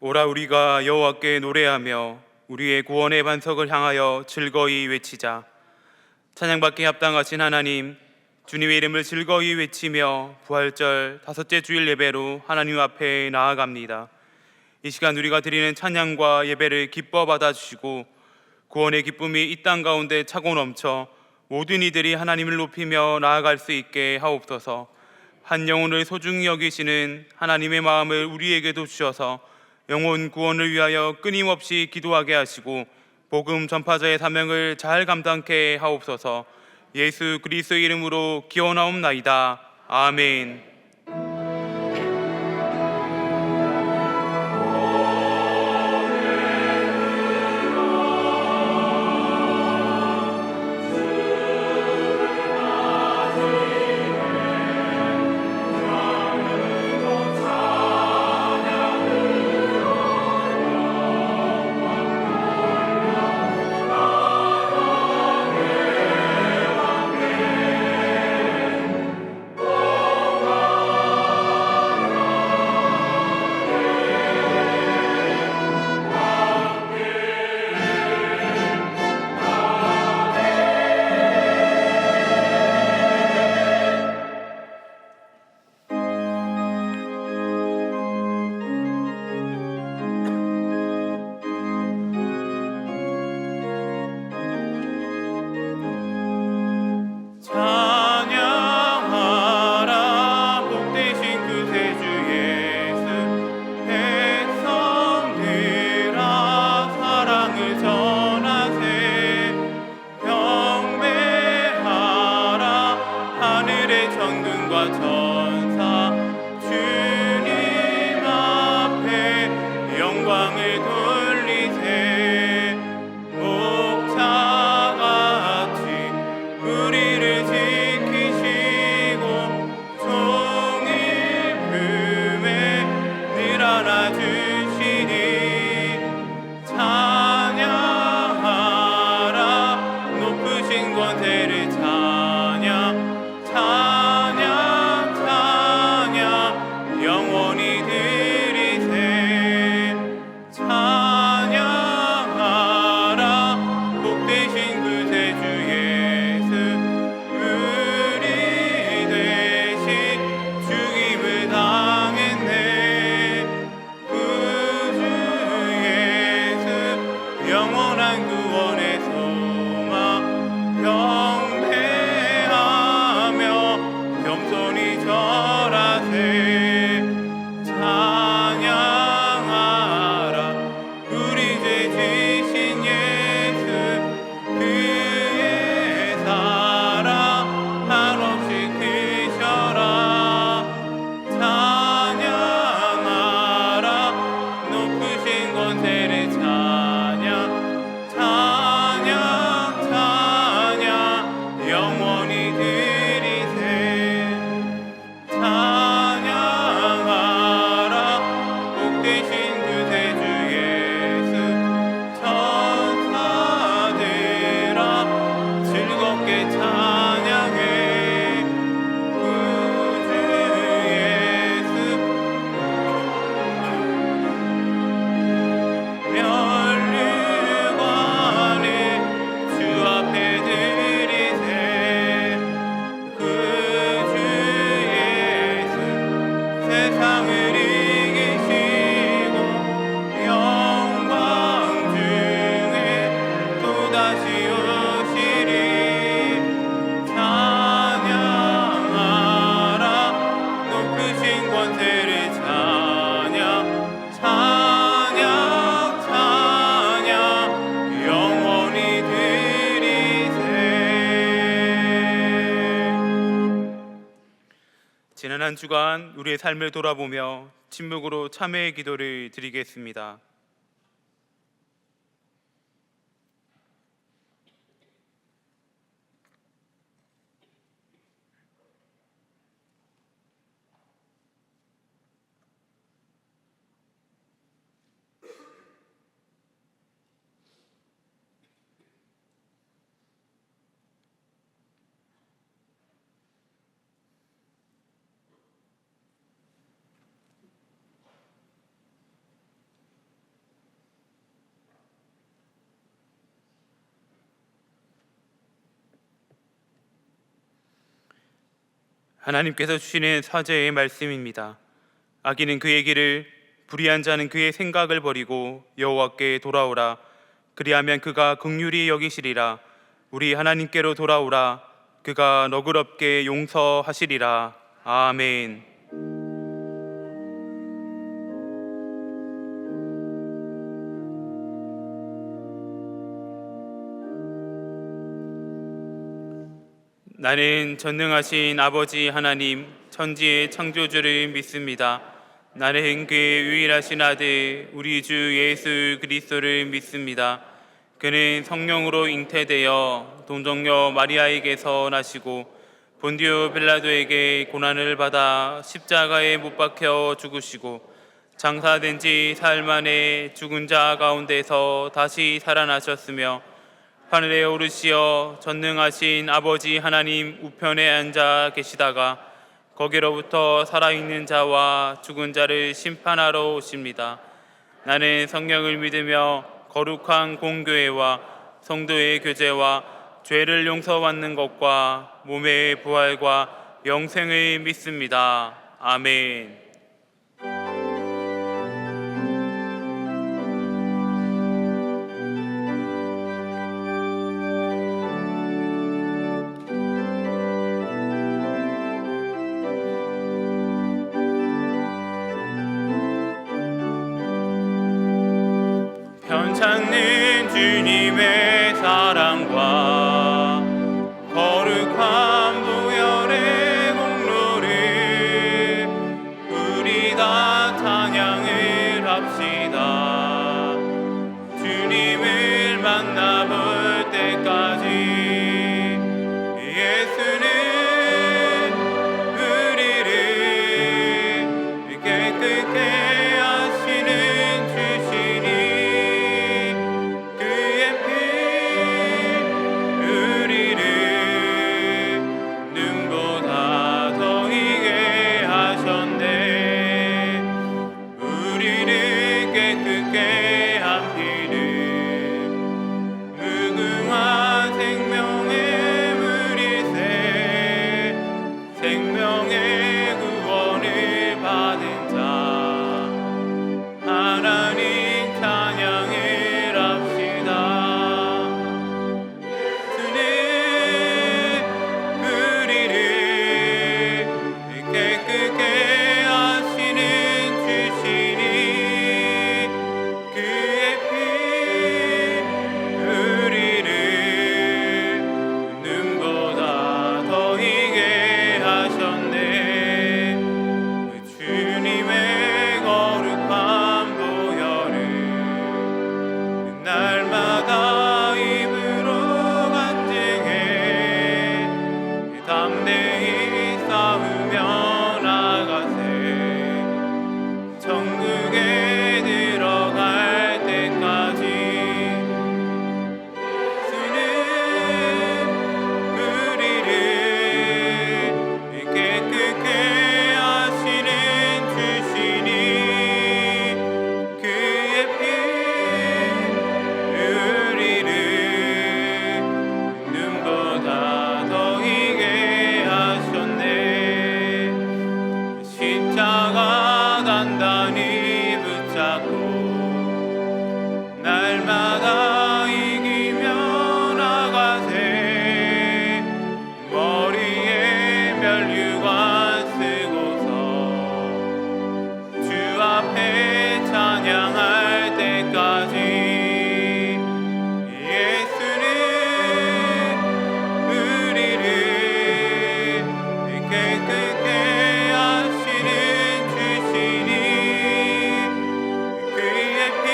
오라 우리가 여호와께 노래하며 우리의 구원의 반석을 향하여 즐거이 외치자. 찬양받기 합당하신 하나님, 주님의 이름을 즐거이 외치며 부활절 다섯째 주일 예배로 하나님 앞에 나아갑니다. 이 시간 우리가 드리는 찬양과 예배를 기뻐 받아주시고 구원의 기쁨이 이 땅 가운데 차고 넘쳐 모든 이들이 하나님을 높이며 나아갈 수 있게 하옵소서. 한 영혼을 소중히 여기시는 하나님의 마음을 우리에게도 주셔서 영혼 구원을 위하여 끊임없이 기도하게 하시고 복음 전파자의 사명을 잘 감당케 하옵소서. 예수 그리스도의 이름으로 기원하옵나이다. 아멘. 지난 한 주간 우리의 삶을 돌아보며 침묵으로 참회의 기도를 드리겠습니다. 하나님께서 주시는 사제의 말씀입니다. 악인은 그의 길을, 불의한 자는 그의 생각을 버리고 여호와께 돌아오라. 그리하면 그가 긍휼히 여기시리라. 우리 하나님께로 돌아오라. 그가 너그럽게 용서하시리라. 아멘. 나는 전능하신 아버지 하나님, 천지의 창조주를 믿습니다. 나는 그의 유일하신 아들 우리 주 예수 그리스도를 믿습니다. 그는 성령으로 잉태되어 동정녀 마리아에게서 나시고 본디오 빌라도에게 고난을 받아 십자가에 못 박혀 죽으시고 장사된 지 사흘 만에 죽은 자 가운데서 다시 살아나셨으며 하늘에 오르시어 전능하신 아버지 하나님 우편에 앉아 계시다가 거기로부터 살아있는 자와 죽은 자를 심판하러 오십니다. 나는 성령을 믿으며 거룩한 공교회와 성도의 교제와 죄를 용서받는 것과 몸의 부활과 영생을 믿습니다. 아멘. 찾는 주님의 사랑과 거룩한 보혈의 공로를 우리 다 찬양을 합시다. 주님을 만나볼 때까지 예수는 우리를 깨끗게 하시는 주시니 날마다 이기며 나가세. 머리에 면류관 쓰고서 주 앞에 찬양할 때까지 예수는 우리를 깨끗게 하시는 주시니 그의 피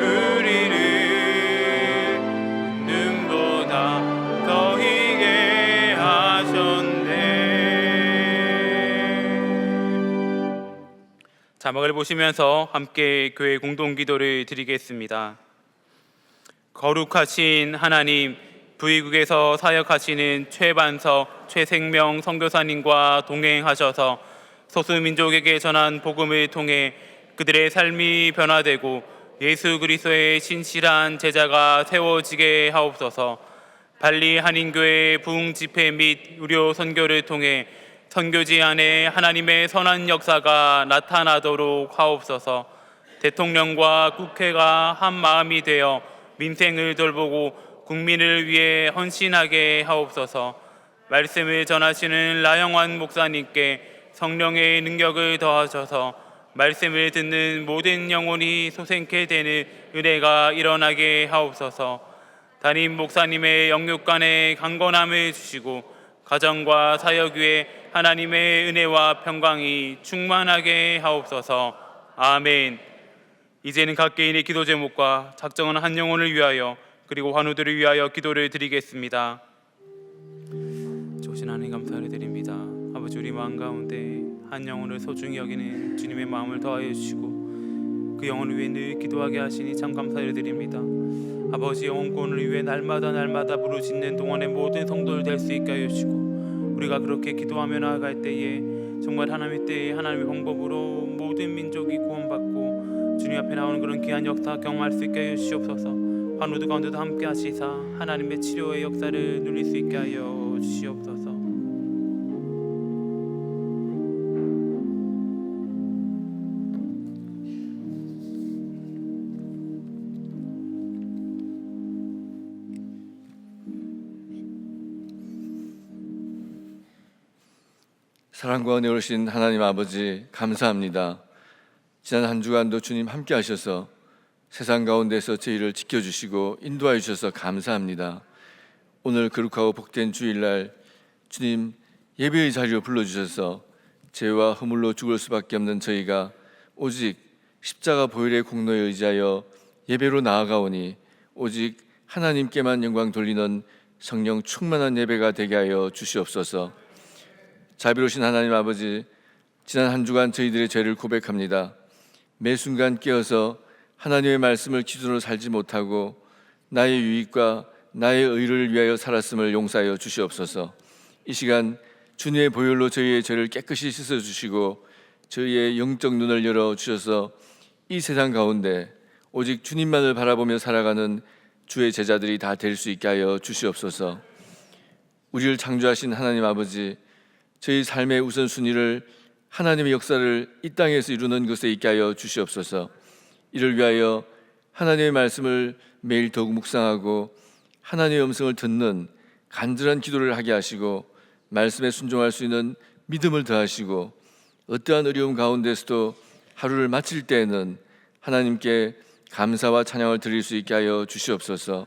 우리를 눈보다 더 희게 하셨네. 자막을 보시면서 함께 교회 공동기도를 드리겠습니다. 거룩하신 하나님, 부의국에서 사역하시는 최반석, 최생명 선교사님과 동행하셔서 소수민족에게 전한 복음을 통해 그들의 삶이 변화되고 예수 그리스도의 신실한 제자가 세워지게 하옵소서. 발리 한인교회 부흥 집회 및 의료 선교를 통해 선교지 안에 하나님의 선한 역사가 나타나도록 하옵소서. 대통령과 국회가 한 마음이 되어 민생을 돌보고 국민을 위해 헌신하게 하옵소서. 말씀을 전하시는 라영환 목사님께 성령의 능력을 더하셔서 말씀을 듣는 모든 영혼이 소생케 되는 은혜가 일어나게 하옵소서. 담임 목사님의 영육간의 강건함을 주시고 가정과 사역 위에 하나님의 은혜와 평강이 충만하게 하옵소서. 아멘. 이제는 각 개인의 기도 제목과 작정한 한 영혼을 위하여 그리고 환우들을 위하여 기도를 드리겠습니다. 좋으신 하나님 감사를 드립니다. 아버지, 우리 마음 가운데 한 영혼을 소중히 여기는 주님의 마음을 더하여 주시고 그 영혼을 위해 늘 기도하게 하시니 참 감사를 드립니다. 아버지, 영혼권을 위해 날마다 부르짖는 동안의 모든 성도를 될 수 있게 하여 주시고 우리가 그렇게 기도하며 나아갈 때에 정말 하나님의 때에 하나님의 방법으로 모든 민족이 구원받고 주님 앞에 나오는 그런 귀한 역사 경험할 수 있게 하여 주시옵소서. 환우들 가운데도 함께 하시사 하나님의 치료의 역사를 누릴 수 있게 하여 주시옵소서. 사랑과 은혜 오신 하나님 아버지, 감사합니다. 지난 한 주간도 주님 함께 하셔서 세상 가운데서 저희를 지켜주시고 인도하여 주셔서 감사합니다. 오늘 거룩하고 복된 주일날 주님 예배의 자리로 불러주셔서 죄와 허물로 죽을 수밖에 없는 저희가 오직 십자가 보혈의 공로에 의지하여 예배로 나아가오니 오직 하나님께만 영광 돌리는 성령 충만한 예배가 되게 하여 주시옵소서. 자비로우신 하나님 아버지, 지난 한 주간 저희들의 죄를 고백합니다. 매 순간 깨어서 하나님의 말씀을 기준으로 살지 못하고 나의 유익과 나의 의를 위하여 살았음을 용서하여 주시옵소서. 이 시간 주님의 보혈로 저희의 죄를 깨끗이 씻어주시고 저희의 영적 눈을 열어주셔서 이 세상 가운데 오직 주님만을 바라보며 살아가는 주의 제자들이 다 될 수 있게 하여 주시옵소서. 우리를 창조하신 하나님 아버지, 저희 삶의 우선순위를 하나님의 역사를 이 땅에서 이루는 것에 있게 하여 주시옵소서. 이를 위하여 하나님의 말씀을 매일 더욱 묵상하고 하나님의 음성을 듣는 간절한 기도를 하게 하시고 말씀에 순종할 수 있는 믿음을 더하시고 어떠한 어려움 가운데서도 하루를 마칠 때에는 하나님께 감사와 찬양을 드릴 수 있게 하여 주시옵소서.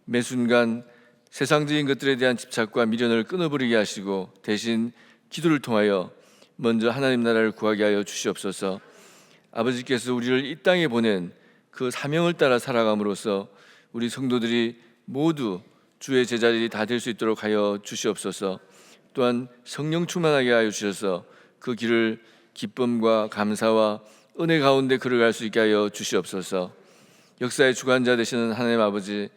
매 순간 세상적인 것들에 대한 집착과 미련을 끊어버리게 하시고 대신 기도를 통하여 먼저 하나님 나라를 구하게 하여 주시옵소서. 아버지께서 우리를 이 땅에 보낸 그 사명을 따라 살아감으로써 우리 성도들이 모두 주의 제자들이 다 될 수 있도록 하여 주시옵소서. 또한 성령 충만하게 하여 주셔서 그 길을 기쁨과 감사와 은혜 가운데 걸어갈 수 있게 하여 주시옵소서. 역사의 주관자 되시는 하나님 아버지,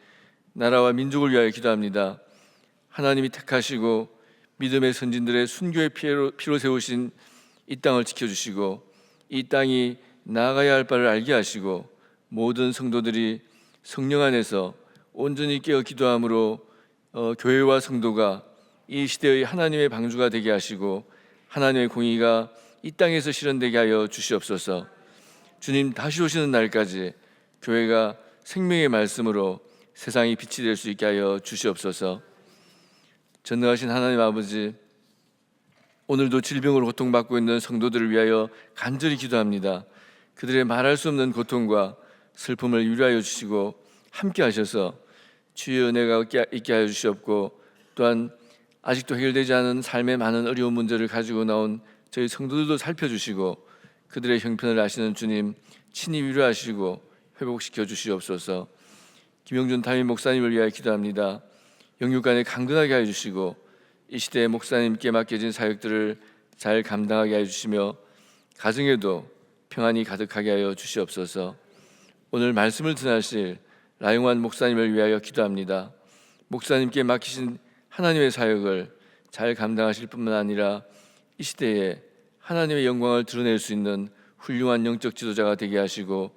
나라와 민족을 위하여 기도합니다. 하나님이 택하시고 믿음의 선진들의 순교의 피로 세우신 이 땅을 지켜주시고 이 땅이 나아가야 할 바를 알게 하시고 모든 성도들이 성령 안에서 온전히 깨어 기도함으로 교회와 성도가 이 시대의 하나님의 방주가 되게 하시고 하나님의 공의가 이 땅에서 실현되게 하여 주시옵소서. 주님 다시 오시는 날까지 교회가 생명의 말씀으로 세상이 빛이 될 수 있게 하여 주시옵소서. 전능하신 하나님 아버지, 오늘도 질병으로 고통받고 있는 성도들을 위하여 간절히 기도합니다. 그들의 말할 수 없는 고통과 슬픔을 위로하여 주시고 함께 하셔서 주의 은혜가 있게 하여 주시옵고 또한 아직도 해결되지 않은 삶의 많은 어려운 문제를 가지고 나온 저희 성도들도 살펴주시고 그들의 형편을 아시는 주님 친히 위로하시고 회복시켜 주시옵소서. 김영준 담임 목사님을 위하여 기도합니다. 영육간에 강건하게 하여 주시고 이 시대에 목사님께 맡겨진 사역들을 잘 감당하게 하여 주시며 가정에도 평안이 가득하게 하여 주시옵소서. 오늘 말씀을 전하실 라영환 목사님을 위하여 기도합니다. 목사님께 맡기신 하나님의 사역을 잘 감당하실 뿐만 아니라 이 시대에 하나님의 영광을 드러낼 수 있는 훌륭한 영적 지도자가 되게 하시고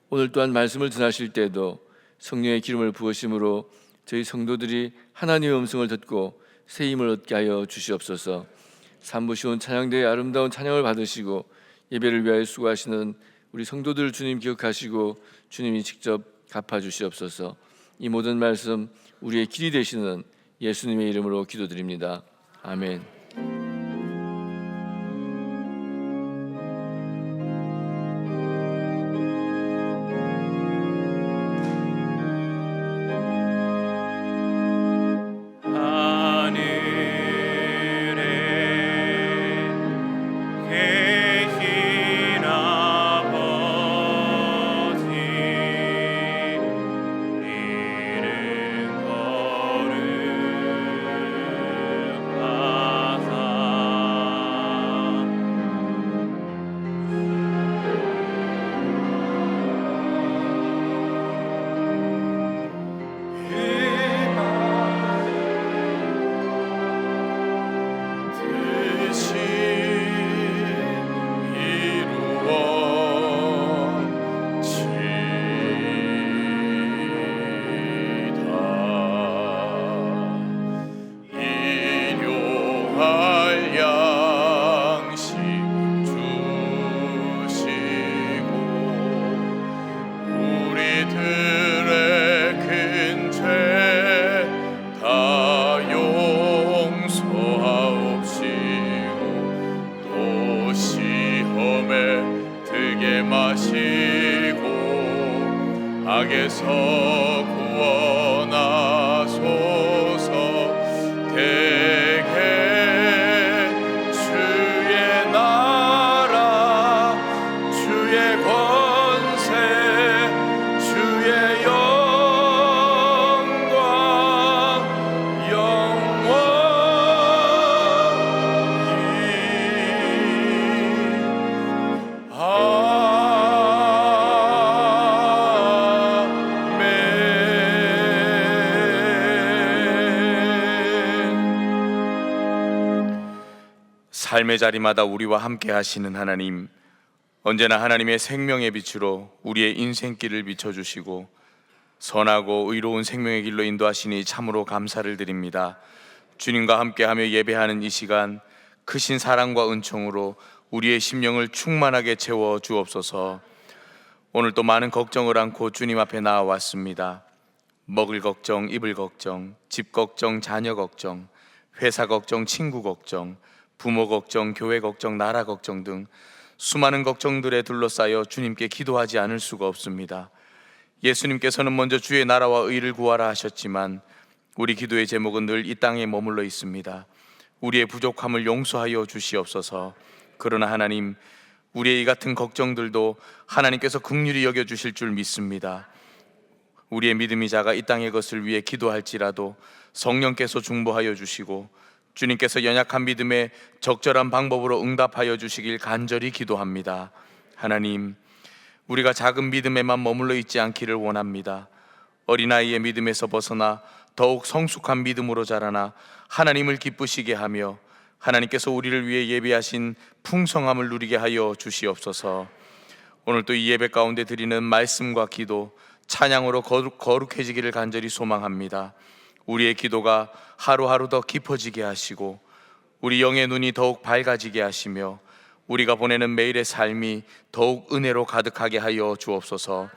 오늘 또한 말씀을 전하실 때도 성령의 기름을 부으심으로 저희 성도들이 하나님의 음성을 듣고 새 힘을 얻게 하여 주시옵소서. 산모시온 찬양대의 아름다운 찬양을 받으시고 예배를 위하여 수고하시는 우리 성도들 주님 기억하시고 주님이 직접 갚아주시옵소서. 이 모든 말씀 우리의 길이 되시는 예수님의 이름으로 기도드립니다. 아멘. 악에서 구원하소서. 대개 주의 나라 주의 권세 주의 영광 삶의 자리마다 우리와 함께 하시는 하나님, 언제나 하나님의 생명의 빛으로 우리의 인생길을 비춰주시고 선하고 의로운 생명의 길로 인도하시니 참으로 감사를 드립니다. 주님과 함께하며 예배하는 이 시간, 크신 사랑과 은총으로 우리의 심령을 충만하게 채워 주옵소서. 오늘 또 많은 걱정을 안고 주님 앞에 나와왔습니다. 먹을 걱정, 입을 걱정, 집 걱정, 자녀 걱정, 회사 걱정, 친구 걱정, 부모 걱정, 교회 걱정, 나라 걱정 등 수많은 걱정들에 둘러싸여 주님께 기도하지 않을 수가 없습니다. 예수님께서는 먼저 주의 나라와 의를 구하라 하셨지만 우리 기도의 제목은 늘 이 땅에 머물러 있습니다. 우리의 부족함을 용서하여 주시옵소서. 그러나 하나님, 우리의 이 같은 걱정들도 하나님께서 긍휼히 여겨주실 줄 믿습니다. 우리의 믿음이 작아 이 땅의 것을 위해 기도할지라도 성령께서 중보하여 주시고 주님께서 연약한 믿음에 적절한 방법으로 응답하여 주시길 간절히 기도합니다. 하나님, 우리가 작은 믿음에만 머물러 있지 않기를 원합니다. 어린아이의 믿음에서 벗어나 더욱 성숙한 믿음으로 자라나 하나님을 기쁘시게 하며 하나님께서 우리를 위해 예비하신 풍성함을 누리게 하여 주시옵소서. 오늘 또 이 예배 가운데 드리는 말씀과 기도, 찬양으로 거룩해지기를 간절히 소망합니다. 우리의 기도가 하루하루 더 깊어지게 하시고 우리 영의 눈이 더욱 밝아지게 하시며 우리가 보내는 매일의 삶이 더욱 은혜로 가득하게 하여 주옵소서.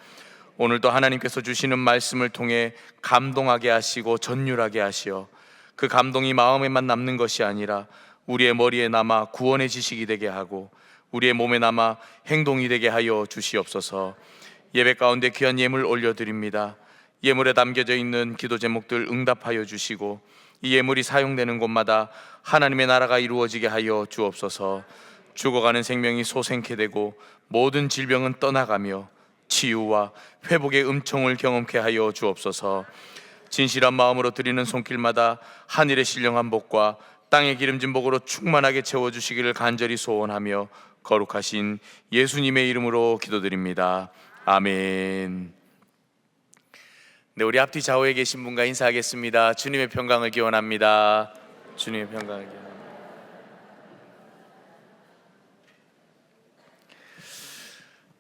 오늘도 하나님께서 주시는 말씀을 통해 감동하게 하시고 전율하게 하시어 그 감동이 마음에만 남는 것이 아니라 우리의 머리에 남아 구원의 지식이 되게 하고 우리의 몸에 남아 행동이 되게 하여 주시옵소서. 예배 가운데 귀한 예물 올려드립니다. 예물에 담겨져 있는 기도 제목들 응답하여 주시고 이 예물이 사용되는 곳마다 하나님의 나라가 이루어지게 하여 주옵소서. 죽어가는 생명이 소생케 되고 모든 질병은 떠나가며 치유와 회복의 음총을 경험케 하여 주옵소서. 진실한 마음으로 드리는 손길마다 하늘의 신령한 복과 땅의 기름진 복으로 충만하게 채워주시기를 간절히 소원하며 거룩하신 예수님의 이름으로 기도드립니다. 아멘. 네, 우리 앞뒤 좌우에 계신 분과 인사하겠습니다. 주님의 평강을 기원합니다. 주님의 평강을 기원합니다.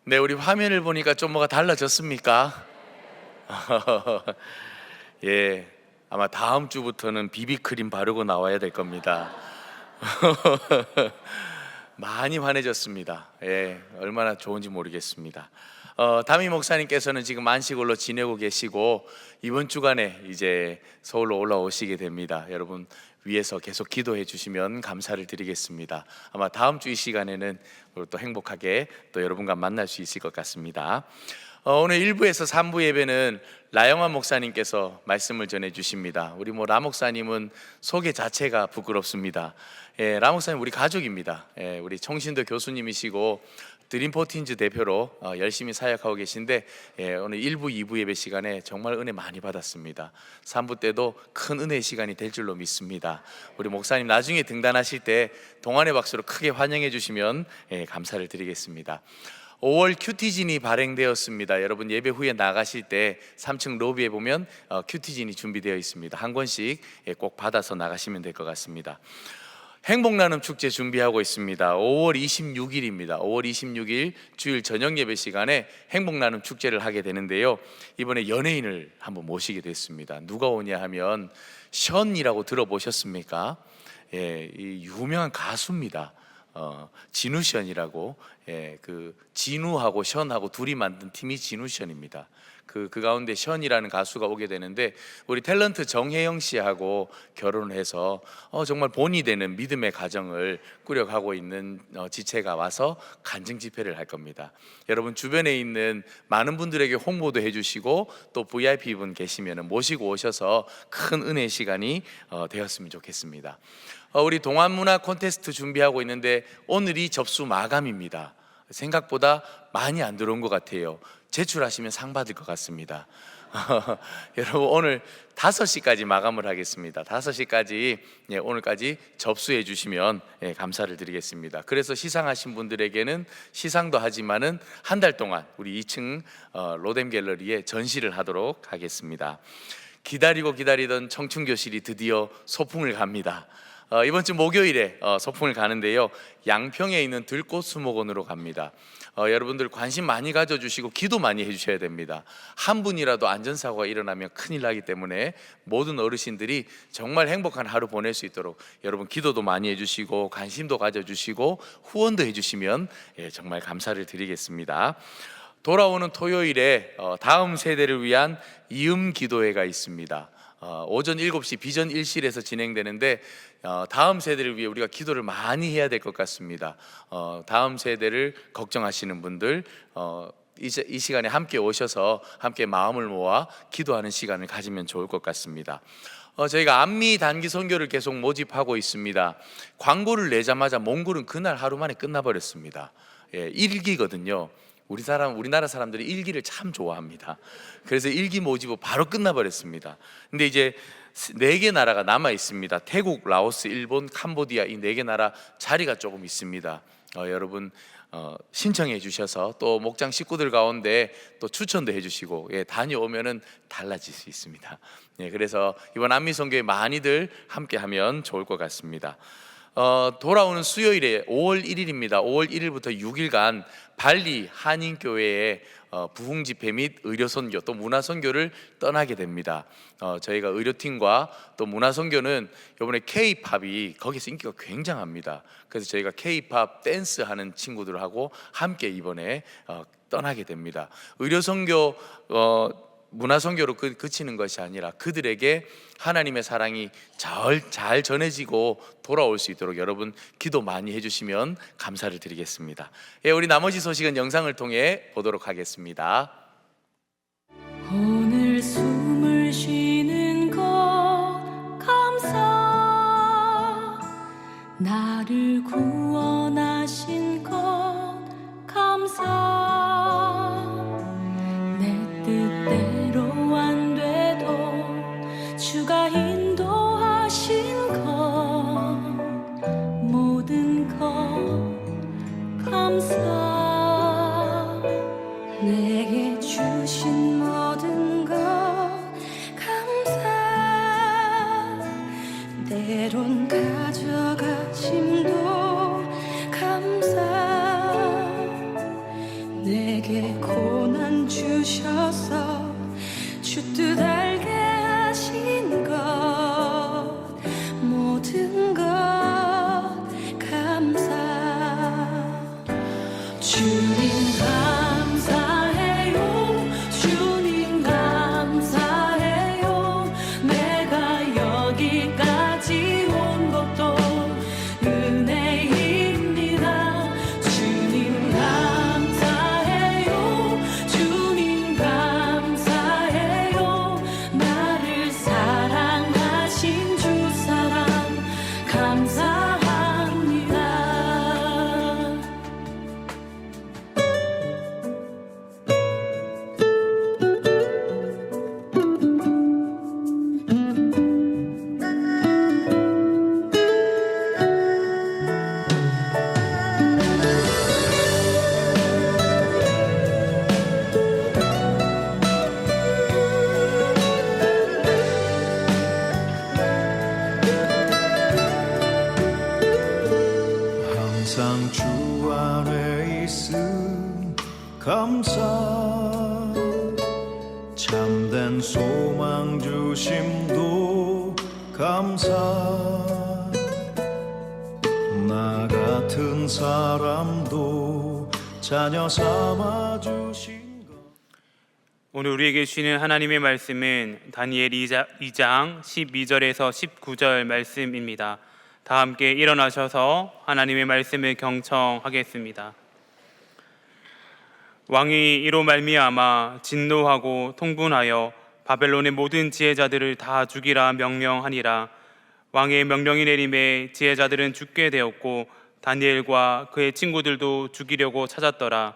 네, 우리 화면을 보니까 좀 뭐가 달라졌습니까? 예, 아마 다음 주부터는 비비크림 바르고 나와야 될 겁니다. 많이 환해졌습니다. 예, 얼마나 좋은지 모르겠습니다. 담임 목사님께서는 지금 안식일로 지내고 계시고 이번 주간에 이제 서울로 올라오시게 됩니다. 여러분 위에서 계속 기도해 주시면 감사를 드리겠습니다. 아마 다음 주 이 시간에는 또 행복하게 또 여러분과 만날 수 있을 것 같습니다. 오늘 1부에서 3부 예배는 라영환 목사님께서 말씀을 전해 주십니다. 우리 라 목사님은 소개 자체가 부끄럽습니다. 라 목사님 우리 가족입니다. 우리 청신도 교수님이시고 드림포틴즈 대표로 열심히 사역하고 계신데 오늘 1부, 2부 예배 시간에 정말 은혜 많이 받았습니다. 3부 때도 큰 은혜의 시간이 될 줄로 믿습니다. 우리 목사님 나중에 등단하실 때 동안의 박수로 크게 환영해 주시면 감사를 드리겠습니다. 5월 큐티진이 발행되었습니다. 여러분 예배 후에 나가실 때 3층 로비에 보면 큐티진이 준비되어 있습니다. 한 권씩 꼭 받아서 나가시면 될 것 같습니다. 행복나눔 축제 준비하고 있습니다. 5월 26일입니다. 5월 26일 주일 저녁 예배 시간에 행복나눔 축제를 하게 되는데요. 이번에 연예인을 한번 모시게 됐습니다. 누가 오냐 하면 션이라고 들어보셨습니까? 이 유명한 가수입니다. 진우션이라고 그 진우하고 션하고 둘이 만든 팀이 진우션입니다. 그 가운데 션이라는 가수가 오게 되는데 우리 탤런트 정혜영 씨하고 결혼을 해서 정말 본이 되는 믿음의 가정을 꾸려가고 있는 지체가 와서 간증 집회를 할 겁니다. 여러분 주변에 있는 많은 분들에게 홍보도 해주시고 또 VIP 분 계시면 모시고 오셔서 큰 은혜의 시간이 되었으면 좋겠습니다. 우리 동안문화 콘테스트 준비하고 있는데 오늘이 접수 마감입니다. 생각보다 많이 안 들어온 것 같아요. 제출하시면 상 받을 것 같습니다. 여러분 오늘 5시까지 마감을 하겠습니다. 5시까지 오늘까지 접수해 주시면 감사를 드리겠습니다. 그래서 시상하신 분들에게는 시상도 하지만은 한 달 동안 우리 2층 로뎀 갤러리에 전시를 하도록 하겠습니다. 기다리고 기다리던 청춘교실이 드디어 소풍을 갑니다. 이번 주 목요일에 소풍을 가는데요. 양평에 있는 들꽃수목원으로 갑니다. 여러분들 관심 많이 가져주시고 기도 많이 해주셔야 됩니다. 한 분이라도 안전사고가 일어나면 큰일 나기 때문에 모든 어르신들이 정말 행복한 하루 보낼 수 있도록 여러분 기도도 많이 해주시고 관심도 가져주시고 후원도 해주시면 정말 감사를 드리겠습니다. 돌아오는 토요일에 다음 세대를 위한 이음 기도회가 있습니다. 오전 7시 비전 1실에서 진행되는데 다음 세대를 위해 우리가 기도를 많이 해야 될 것 같습니다. 다음 세대를 걱정하시는 분들 이 시간에 함께 오셔서 함께 마음을 모아 기도하는 시간을 가지면 좋을 것 같습니다. 저희가 안미 단기 선교를 계속 모집하고 있습니다. 광고를 내자마자 몽골은 그날 하루 만에 끝나버렸습니다. 일기거든요. 우리나라 사람들이 일기를 참 좋아합니다. 그래서 일기 모집은 바로 끝나버렸습니다. 근데 이제 4개 나라가 남아 있습니다. 태국, 라오스, 일본, 캄보디아 이 4개 나라 자리가 조금 있습니다. 여러분 신청해 주셔서 또 목장 식구들 가운데 또 추천도 해주시고 다녀오면은 달라질 수 있습니다. 그래서 이번 안미 선교에 많이들 함께하면 좋을 것 같습니다. 돌아오는 수요일에 5월 1일입니다. 5월 1일부터 6일간 발리 한인교회에 부흥 집회 및 의료 선교 또 문화 선교를 떠나게 됩니다. 저희가 의료팀과 또 문화 선교는 이번에 K-팝이 거기서 인기가 굉장합니다. 그래서 저희가 K-팝 댄스 하는 친구들하고 함께 이번에 떠나게 됩니다. 의료 선교 문화 선교로 그치는 것이 아니라 그들에게 하나님의 사랑이 잘 전해지고 돌아올 수 있도록 여러분 기도 많이 해주시면 감사를 드리겠습니다. 우리 나머지 소식은 영상을 통해 보도록 하겠습니다. 오늘 숨을 쉬는 것 감사 나를 구원하신 것 감사 안 돼도 주가 인도하신 것 모든 것 감사 내게 주신 모든 것 감사 때론 가져가심도 감사 내게 고난 주셔서 주 뜻 알게 하신 것 주님 감사해요. 주님 감사해요. 내가 여기까지 온 것도 은혜입니다. 주님 감사해요. 주님 감사해요. 나를 사랑하신 주 사랑 감사합니다. 항상 주 안에 있음 감사 참된 소망 주심도 감사 나 같은 사람도 자녀 삼아 주신 것. 오늘 우리에게 주시는 하나님의 말씀은 다니엘 2장 12절에서 19절 말씀입니다. 다 함께 일어나셔서 하나님의 말씀을 경청하겠습니다. 왕이 이로 말미암아 진노하고 통분하여 바벨론의 모든 지혜자들을 다 죽이라 명령하니라. 왕의 명령이 내림에 지혜자들은 죽게 되었고 다니엘과 그의 친구들도 죽이려고 찾았더라.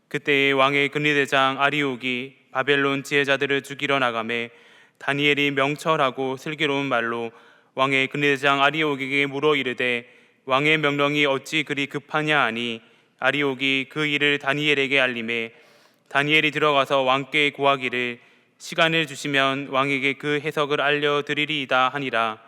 그때에 왕의 근리대장 아리옥이 바벨론 지혜자들을 죽이러 나가매 다니엘이 명철하고 슬기로운 말로 왕의 근리대장 아리옥에게 물어 이르되 왕의 명령이 어찌 그리 급하냐 하니 아리옥이 그 일을 다니엘에게 알림해 다니엘이 들어가서 왕께 구하기를 시간을 주시면 왕에게 그 해석을 알려드리리이다 하니라.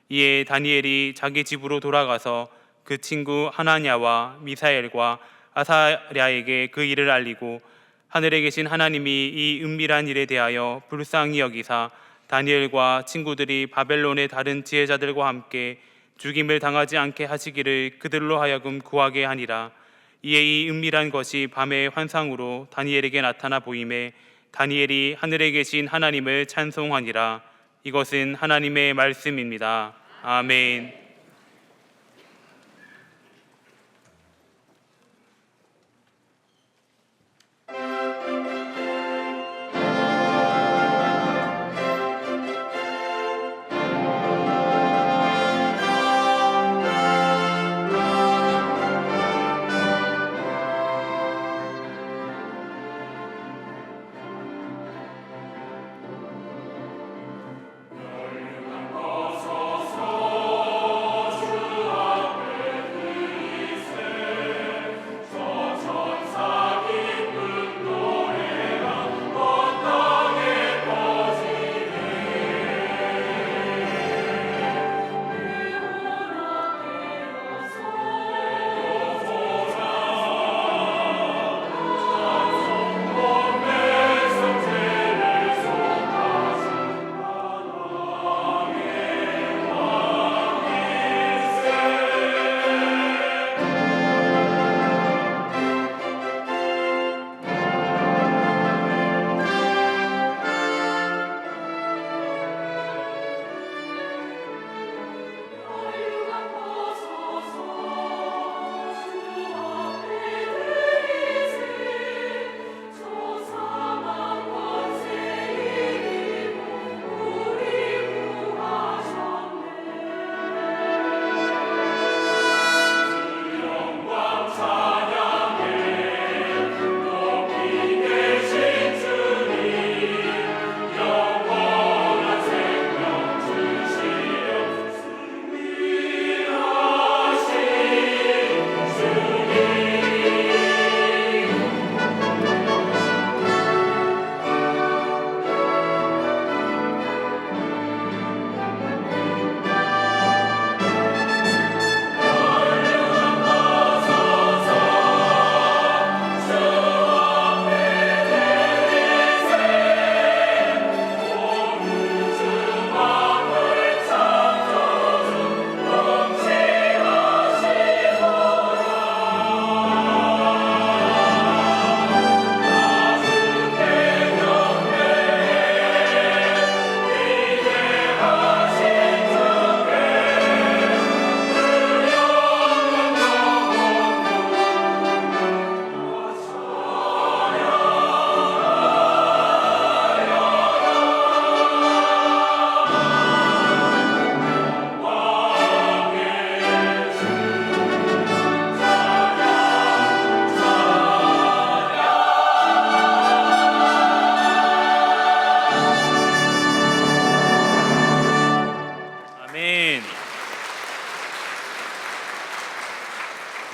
이에 다니엘이 자기 집으로 돌아가서 그 친구 하나냐와 미사엘과 아사랴에게 그 일을 알리고 하늘에 계신 하나님이 이 은밀한 일에 대하여 불쌍히 여기사 다니엘과 친구들이 바벨론의 다른 지혜자들과 함께 죽임을 당하지 않게 하시기를 그들로 하여금 구하게 하니라. 이에 이 은밀한 것이 밤의 환상으로 다니엘에게 나타나 보임에 다니엘이 하늘에 계신 하나님을 찬송하니라. 이것은 하나님의 말씀입니다. 아멘.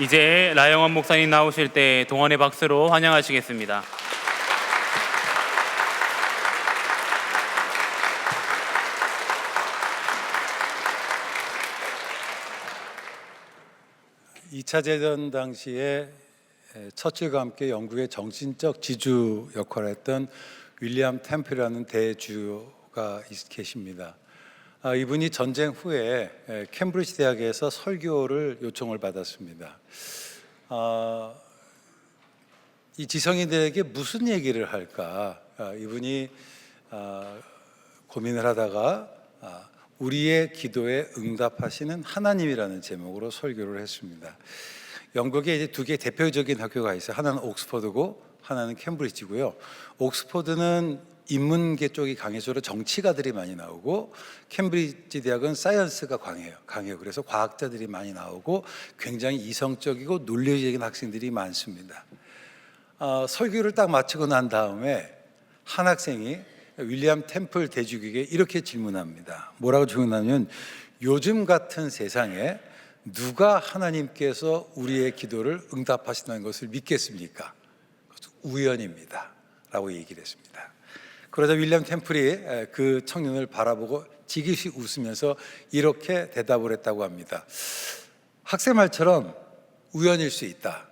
이제 라영원 목사님 나오실 때 동원의 박수로 환영하시겠습니다. 이 차 대전 당시에 처칠과 함께 영국의 정신적 지주 역할을 했던 윌리엄 템플이라는 대주교가 계십니다. 이분이 전쟁 후에 캠브리지 대학에서 설교를 요청을 받았습니다. 이 지성인들에게 무슨 얘기를 할까? 이분이 고민을 하다가 우리의 기도에 응답하시는 하나님이라는 제목으로 설교를 했습니다. 영국에 이제 두 개 대표적인 학교가 있어요. 하나는 옥스퍼드고 하나는 캠브리지고요. 옥스퍼드는 인문계 쪽이 강해서 정치가들이 많이 나오고, 캠브리지 대학은 사이언스가 강해요. 그래서 과학자들이 많이 나오고 굉장히 이성적이고 논리적인 학생들이 많습니다. 설교를 딱 마치고 난 다음에 한 학생이 윌리엄 템플 대주교에게 이렇게 질문합니다. 뭐라고 질문하냐면, 요즘 같은 세상에 누가 하나님께서 우리의 기도를 응답하신다는 것을 믿겠습니까? 우연입니다 라고 얘기를 했습니다. 그러자 윌리엄 템플이 그 청년을 바라보고 지기시 웃으면서 이렇게 대답을 했다고 합니다. 학생 말처럼 우연일 수 있다.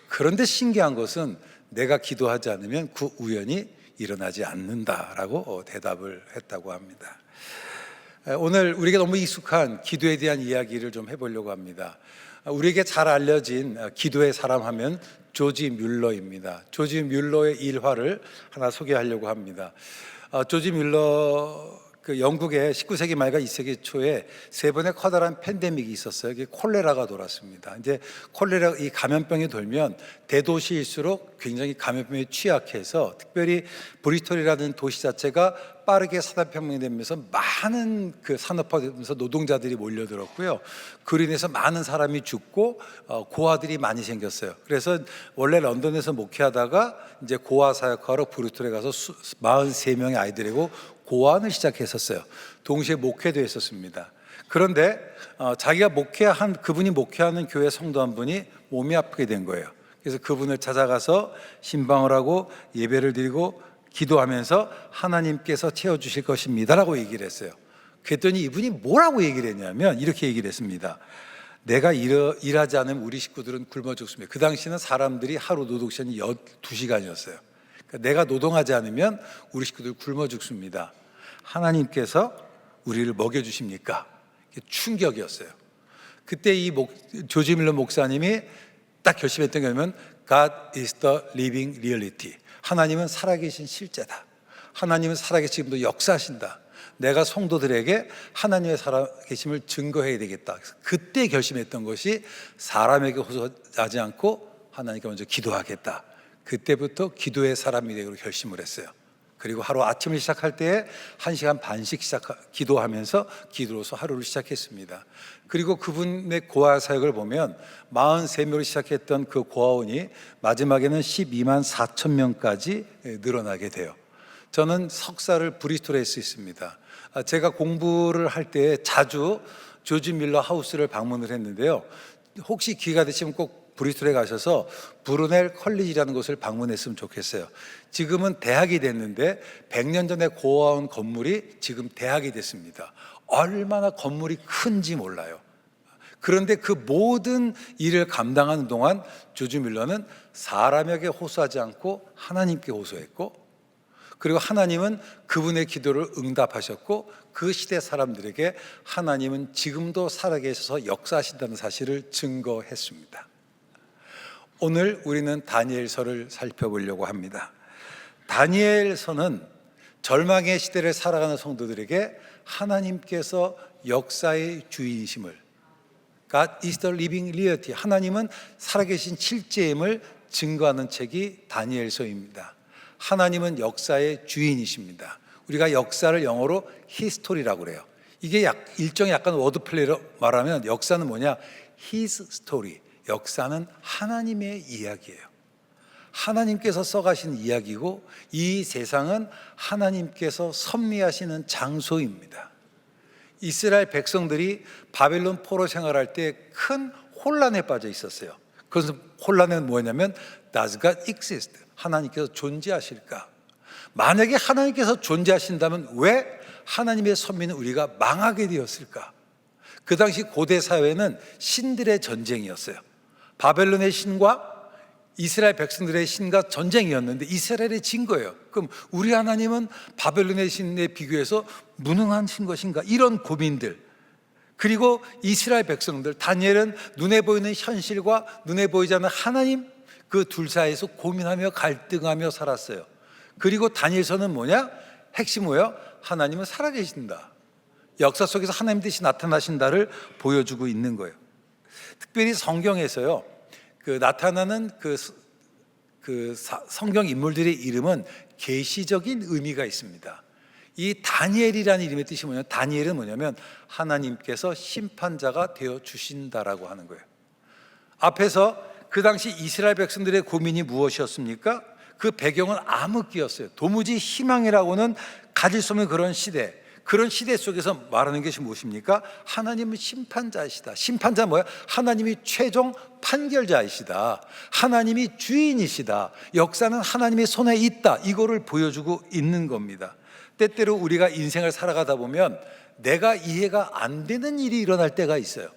그런데 신기한 것은 내가 기도하지 않으면 그 우연이 일어나지 않는다라고 대답을 했다고 합니다. 오늘 우리에게 너무 익숙한 기도에 대한 이야기를 좀 해보려고 합니다. 우리에게 잘 알려진 기도의 사람 하면 조지 뮬러입니다. 조지 뮬러의 일화를 하나 소개하려고 합니다. 조지 뮬러, 영국의 19세기 말과 20세기 초에 세 번의 커다란 팬데믹이 있었어요. 이게 콜레라가 돌았습니다. 이제 콜레라, 이 감염병이 돌면 대도시일수록 굉장히 감염병에 취약해서, 특별히 브리스톨이라는 도시 자체가 빠르게 산업혁명이 되면서 많은 산업화되면서 노동자들이 몰려들었고요. 그로 인해서 많은 사람이 죽고 고아들이 많이 생겼어요. 그래서 원래 런던에서 목회하다가 이제 고아 사역하러 브리스톨에 가서 43명의 아이들이고 고아원을 시작했었어요. 동시에 목회도 했었습니다. 그런데 그분이 목회하는 교회 성도 한 분이 몸이 아프게 된 거예요. 그래서 그분을 찾아가서 신방을 하고 예배를 드리고 기도하면서 하나님께서 채워주실 것입니다 라고 얘기를 했어요. 그랬더니 이분이 뭐라고 얘기를 했냐면 이렇게 얘기를 했습니다. 내가 일하지 않으면 우리 식구들은 굶어 죽습니다. 그 당시는 사람들이 하루 노동 시간이 12시간이었어요. 그러니까 내가 노동하지 않으면 우리 식구들 굶어 죽습니다. 하나님께서 우리를 먹여주십니까? 충격이었어요. 그때 이 조지 밀러 목사님이 딱 결심했던 게 뭐냐면 God is the living reality. 하나님은 살아계신 실제다. 하나님은 살아계신 지금도 역사하신다. 내가 성도들에게 하나님의 살아계심을 증거해야 되겠다. 그때 결심했던 것이 사람에게 호소하지 않고 하나님께 먼저 기도하겠다. 그때부터 기도의 사람이 되기로 결심을 했어요. 그리고 하루 아침을 시작할 때에 1시간 반씩 기도하면서 기도로서 하루를 시작했습니다. 그리고 그분의 고아 사역을 보면 43명으로 시작했던 그 고아원이 마지막에는 12만 4천 명까지 늘어나게 돼요. 저는 석사를 브리스톨에 했습니다. 제가 공부를 할 때 자주 조지 밀러 하우스를 방문을 했는데요. 혹시 기회가 되시면 꼭 브리스톨에 가셔서 브루넬 컬리지라는 곳을 방문했으면 좋겠어요. 지금은 대학이 됐는데 100년 전에 고아원 건물이 지금 대학이 됐습니다. 얼마나 건물이 큰지 몰라요. 그런데 그 모든 일을 감당하는 동안 조지 밀러는 사람에게 호소하지 않고 하나님께 호소했고, 그리고 하나님은 그분의 기도를 응답하셨고, 그 시대 사람들에게 하나님은 지금도 살아계셔서 역사하신다는 사실을 증거했습니다. 오늘 우리는 다니엘서를 살펴보려고 합니다. 다니엘서는 절망의 시대를 살아가는 성도들에게 하나님께서 역사의 주인이심을, God is the living reality, 하나님은 살아계신 실제임을 증거하는 책이 다니엘서입니다. 하나님은 역사의 주인이십니다. 우리가 역사를 영어로 히스토리라고 그래요. 이게 일종의 약간 워드플레이로 말하면 역사는 뭐냐? His story. 역사는 하나님의 이야기예요. 하나님께서 써가신 이야기고, 이 세상은 하나님께서 섭리하시는 장소입니다. 이스라엘 백성들이 바벨론 포로 생활할 때 큰 혼란에 빠져 있었어요. 그것은 혼란은 뭐냐면 Does God exist? 하나님께서 존재하실까? 만약에 하나님께서 존재하신다면 왜 하나님의 선민은 우리가 망하게 되었을까? 그 당시 고대 사회는 신들의 전쟁이었어요. 바벨론의 신과 이스라엘 백성들의 신과 전쟁이었는데 이스라엘이 진 거예요. 그럼 우리 하나님은 바벨론의 신에 비교해서 무능한 신 것인가? 이런 고민들. 그리고 이스라엘 백성들, 다니엘은 눈에 보이는 현실과 눈에 보이지 않는 하나님, 그 둘 사이에서 고민하며 갈등하며 살았어요. 그리고 다니엘서는 뭐냐? 핵심 뭐예요? 하나님은 살아계신다. 역사 속에서 하나님 뜻이 나타나신다를 보여주고 있는 거예요. 특별히 성경에서요, 나타나는 성경 인물들의 이름은 계시적인 의미가 있습니다. 이 다니엘이라는 이름의 뜻이 뭐냐면, 다니엘은 뭐냐면 하나님께서 심판자가 되어 주신다라고 하는 거예요. 앞에서 그 당시 이스라엘 백성들의 고민이 무엇이었습니까? 그 배경은 암흑기였어요. 도무지 희망이라고는 가질 수 없는 그런 시대. 그런 시대 속에서 말하는 것이 무엇입니까? 하나님은 심판자이시다. 심판자 뭐야? 하나님이 최종 판결자이시다. 하나님이 주인이시다. 역사는 하나님의 손에 있다. 이거를 보여주고 있는 겁니다. 때때로 우리가 인생을 살아가다 보면 내가 이해가 안 되는 일이 일어날 때가 있어요.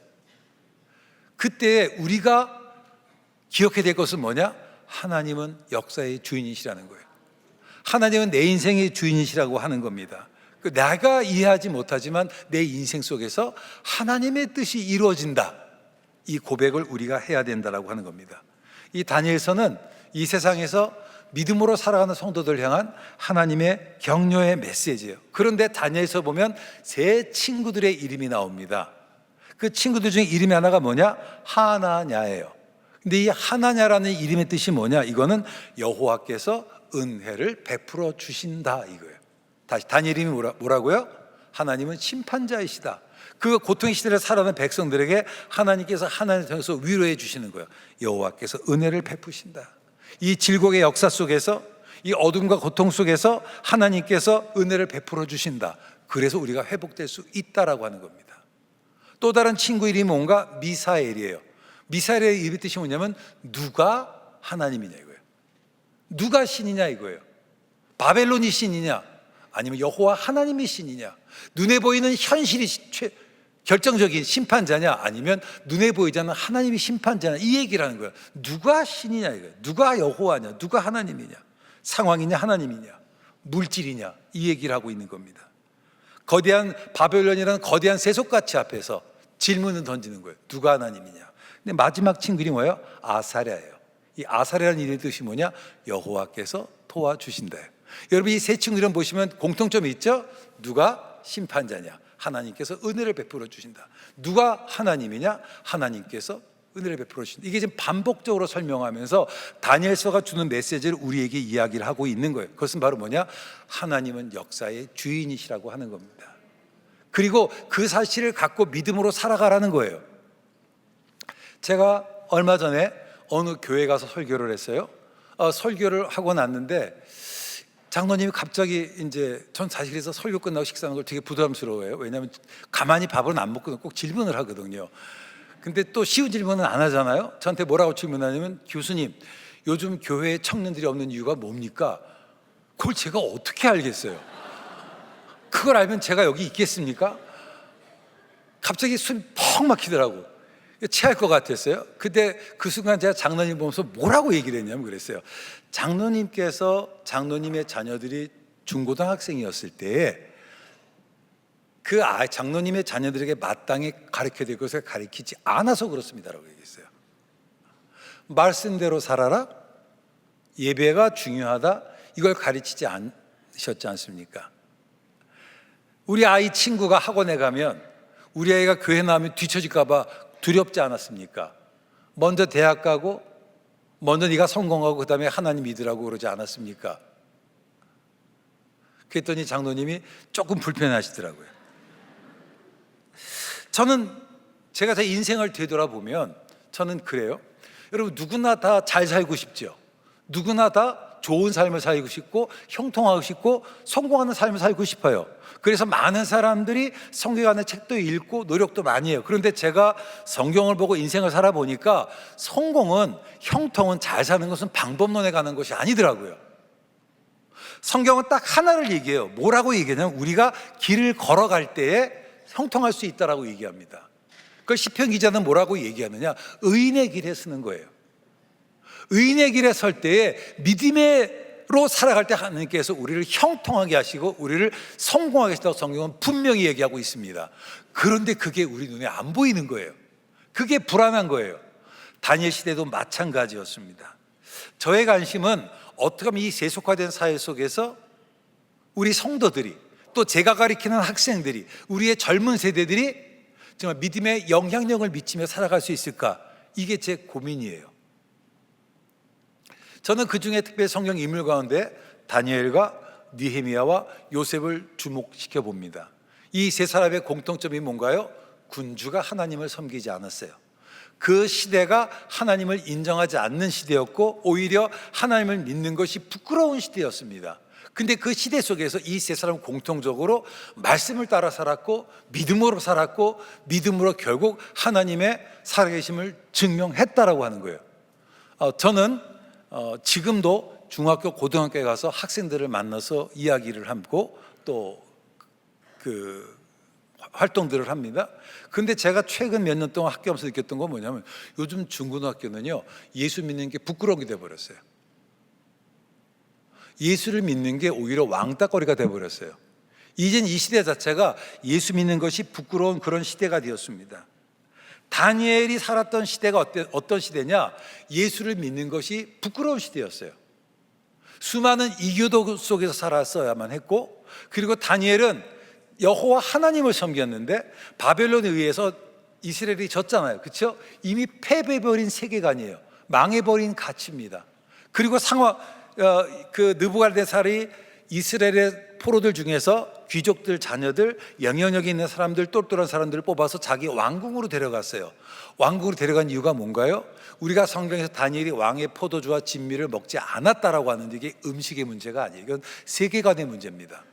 그때 우리가 기억해야 될 것은 뭐냐? 하나님은 역사의 주인이시라는 거예요. 하나님은 내 인생의 주인이시라고 하는 겁니다. 내가 이해하지 못하지만 내 인생 속에서 하나님의 뜻이 이루어진다. 이 고백을 우리가 해야 된다라고 하는 겁니다. 이 다니엘서는 이 세상에서 믿음으로 살아가는 성도들 향한 하나님의 격려의 메시지예요. 그런데 다니엘서 보면 세 친구들의 이름이 나옵니다. 그 친구들 중에 이름이 하나가 뭐냐? 하나냐예요. 근데 이 하나냐라는 이름의 뜻이 뭐냐? 이거는 여호와께서 은혜를 베풀어 주신다 이거예요. 다시 다니엘 이름이 뭐라고요? 하나님은 심판자이시다. 그 고통의 시대를 살아가는 백성들에게 하나님께서 하나님을 통해서 위로해 주시는 거예요. 여호와께서 은혜를 베푸신다. 이 질곡의 역사 속에서, 이 어둠과 고통 속에서 하나님께서 은혜를 베풀어 주신다. 그래서 우리가 회복될 수 있다라고 하는 겁니다. 또 다른 친구 이름이 뭔가? 미사엘이에요. 미사엘의 이름의 뜻이 뭐냐면 누가 하나님이냐 이거예요. 누가 신이냐 이거예요. 바벨론이 신이냐 아니면 여호와 하나님이 신이냐? 눈에 보이는 현실이 결정적인 심판자냐 아니면 눈에 보이지 않는 하나님이 심판자냐, 이 얘기를 하는 거예요. 누가 신이냐 이거예요. 누가 여호와냐, 누가 하나님이냐, 상황이냐 하나님이냐, 물질이냐, 이 얘기를 하고 있는 겁니다. 거대한 바벨론이라는 거대한 세속가치 앞에서 질문을 던지는 거예요. 누가 하나님이냐. 근데 마지막 친구이 뭐예요? 아사랴예요. 이 아사랴라는 이름의 뜻이 뭐냐? 여호와께서 도와주신다. 여러분 이 세 친구 이름 보시면 공통점이 있죠? 누가 심판자냐? 하나님께서 은혜를 베풀어 주신다. 누가 하나님이냐? 하나님께서 은혜를 베풀어 주신다. 이게 지금 반복적으로 설명하면서 다니엘서가 주는 메시지를 우리에게 이야기를 하고 있는 거예요. 그것은 바로 뭐냐? 하나님은 역사의 주인이시라고 하는 겁니다. 그리고 그 사실을 갖고 믿음으로 살아가라는 거예요. 제가 얼마 전에 어느 교회 가서 설교를 했어요. 설교를 하고 났는데 장로님이 갑자기 이제 전 사실 그래서 설교 끝나고 식사하는 걸 되게 부담스러워해요. 왜냐하면 가만히 밥은 안 먹고 꼭 질문을 하거든요. 근데 또 쉬운 질문은 안 하잖아요. 저한테 뭐라고 질문하냐면 교수님 요즘 교회에 청년들이 없는 이유가 뭡니까? 그걸 제가 어떻게 알겠어요? 그걸 알면 제가 여기 있겠습니까? 갑자기 숨이 퍽 막히더라고. 체할 것 같았어요. 그때 그 순간 제가 장로님 보면서 뭐라고 얘기를 했냐면 그랬어요. 장로님께서 장로님의 자녀들이 중고등학생이었을 때에 그 장로님의 자녀들에게 마땅히 가르쳐야 될 것을 가르치지 않아서 그렇습니다라고 얘기했어요. 말씀대로 살아라, 예배가 중요하다, 이걸 가르치지 않으셨지 않습니까? 우리 아이 친구가 학원에 가면 우리 아이가 교회 나오면 뒤처질까 봐 두렵지 않았습니까? 먼저 대학 가고 먼저 네가 성공하고 그 다음에 하나님 믿으라고 그러지 않았습니까? 그랬더니 장로님이 조금 불편하시더라고요. 저는 제가 제 인생을 되돌아보면 저는 그래요. 여러분 누구나 다 잘 살고 싶죠. 누구나 다 좋은 삶을 살고 싶고 형통하고 싶고 성공하는 삶을 살고 싶어요. 그래서 많은 사람들이 성경 안에 책도 읽고 노력도 많이 해요. 그런데 제가 성경을 보고 인생을 살아보니까 성공은, 형통은, 잘 사는 것은 방법론에 가는 것이 아니더라고요. 성경은 딱 하나를 얘기해요. 뭐라고 얘기하냐면 우리가 길을 걸어갈 때에 형통할 수 있다라고 얘기합니다. 그걸 시편 기자는 뭐라고 얘기하느냐? 의인의 길에 쓰는 거예요. 의인의 길에 설 때에 믿음으로 살아갈 때 하나님께서 우리를 형통하게 하시고 우리를 성공하게 하시다고 성경은 분명히 얘기하고 있습니다. 그런데 그게 우리 눈에 안 보이는 거예요. 그게 불안한 거예요. 다니엘 시대도 마찬가지였습니다. 저의 관심은 어떻게 하면 이 세속화된 사회 속에서 우리 성도들이, 또 제가 가르치는 학생들이, 우리의 젊은 세대들이 정말 믿음의 영향력을 미치며 살아갈 수 있을까? 이게 제 고민이에요. 저는 그중에 특별히 성경 인물 가운데 다니엘과 느헤미야와 요셉을 주목시켜 봅니다. 이 세 사람의 공통점이 뭔가요? 군주가 하나님을 섬기지 않았어요. 그 시대가 하나님을 인정하지 않는 시대였고 오히려 하나님을 믿는 것이 부끄러운 시대였습니다. 근데 그 시대 속에서 이 세 사람은 공통적으로 말씀을 따라 살았고 믿음으로 살았고 믿음으로 결국 하나님의 살아계심을 증명했다라고 하는 거예요. 저는 지금도 중학교, 고등학교에 가서 학생들을 만나서 이야기를 하고 또 그 활동들을 합니다. 근데 제가 최근 몇 년 동안 학교하면서 느꼈던 건 뭐냐면 요즘 중고등학교는요, 예수 믿는 게 부끄러운 게 돼버렸어요. 예수를 믿는 게 오히려 왕따거리가 돼버렸어요. 이젠 이 시대 자체가 예수 믿는 것이 부끄러운 그런 시대가 되었습니다. 다니엘이 살았던 시대가 어떤 시대냐? 예수를 믿는 것이 부끄러운 시대였어요. 수많은 이교도 속에서 살았어야만 했고, 그리고 다니엘은 여호와 하나님을 섬겼는데 바벨론에 의해서 이스라엘이 졌잖아요. 그렇죠? 이미 패배버린 세계관이에요. 망해버린 가치입니다. 그리고 그 느부갓네살이 이스라엘의 포로들 중에서 귀족들 자녀들, 영향력 있는 사람들, 똘똘한 사람들을 뽑아서 자기 왕궁으로 데려갔어요. 왕궁으로 데려간 이유가 뭔가요? 우리가 성경에서 다니엘이 왕의 포도주와 진미를 먹지 않았다라고 하는데 이게 음식의 문제가 아니에요. 이건 세계관의 문제입니다.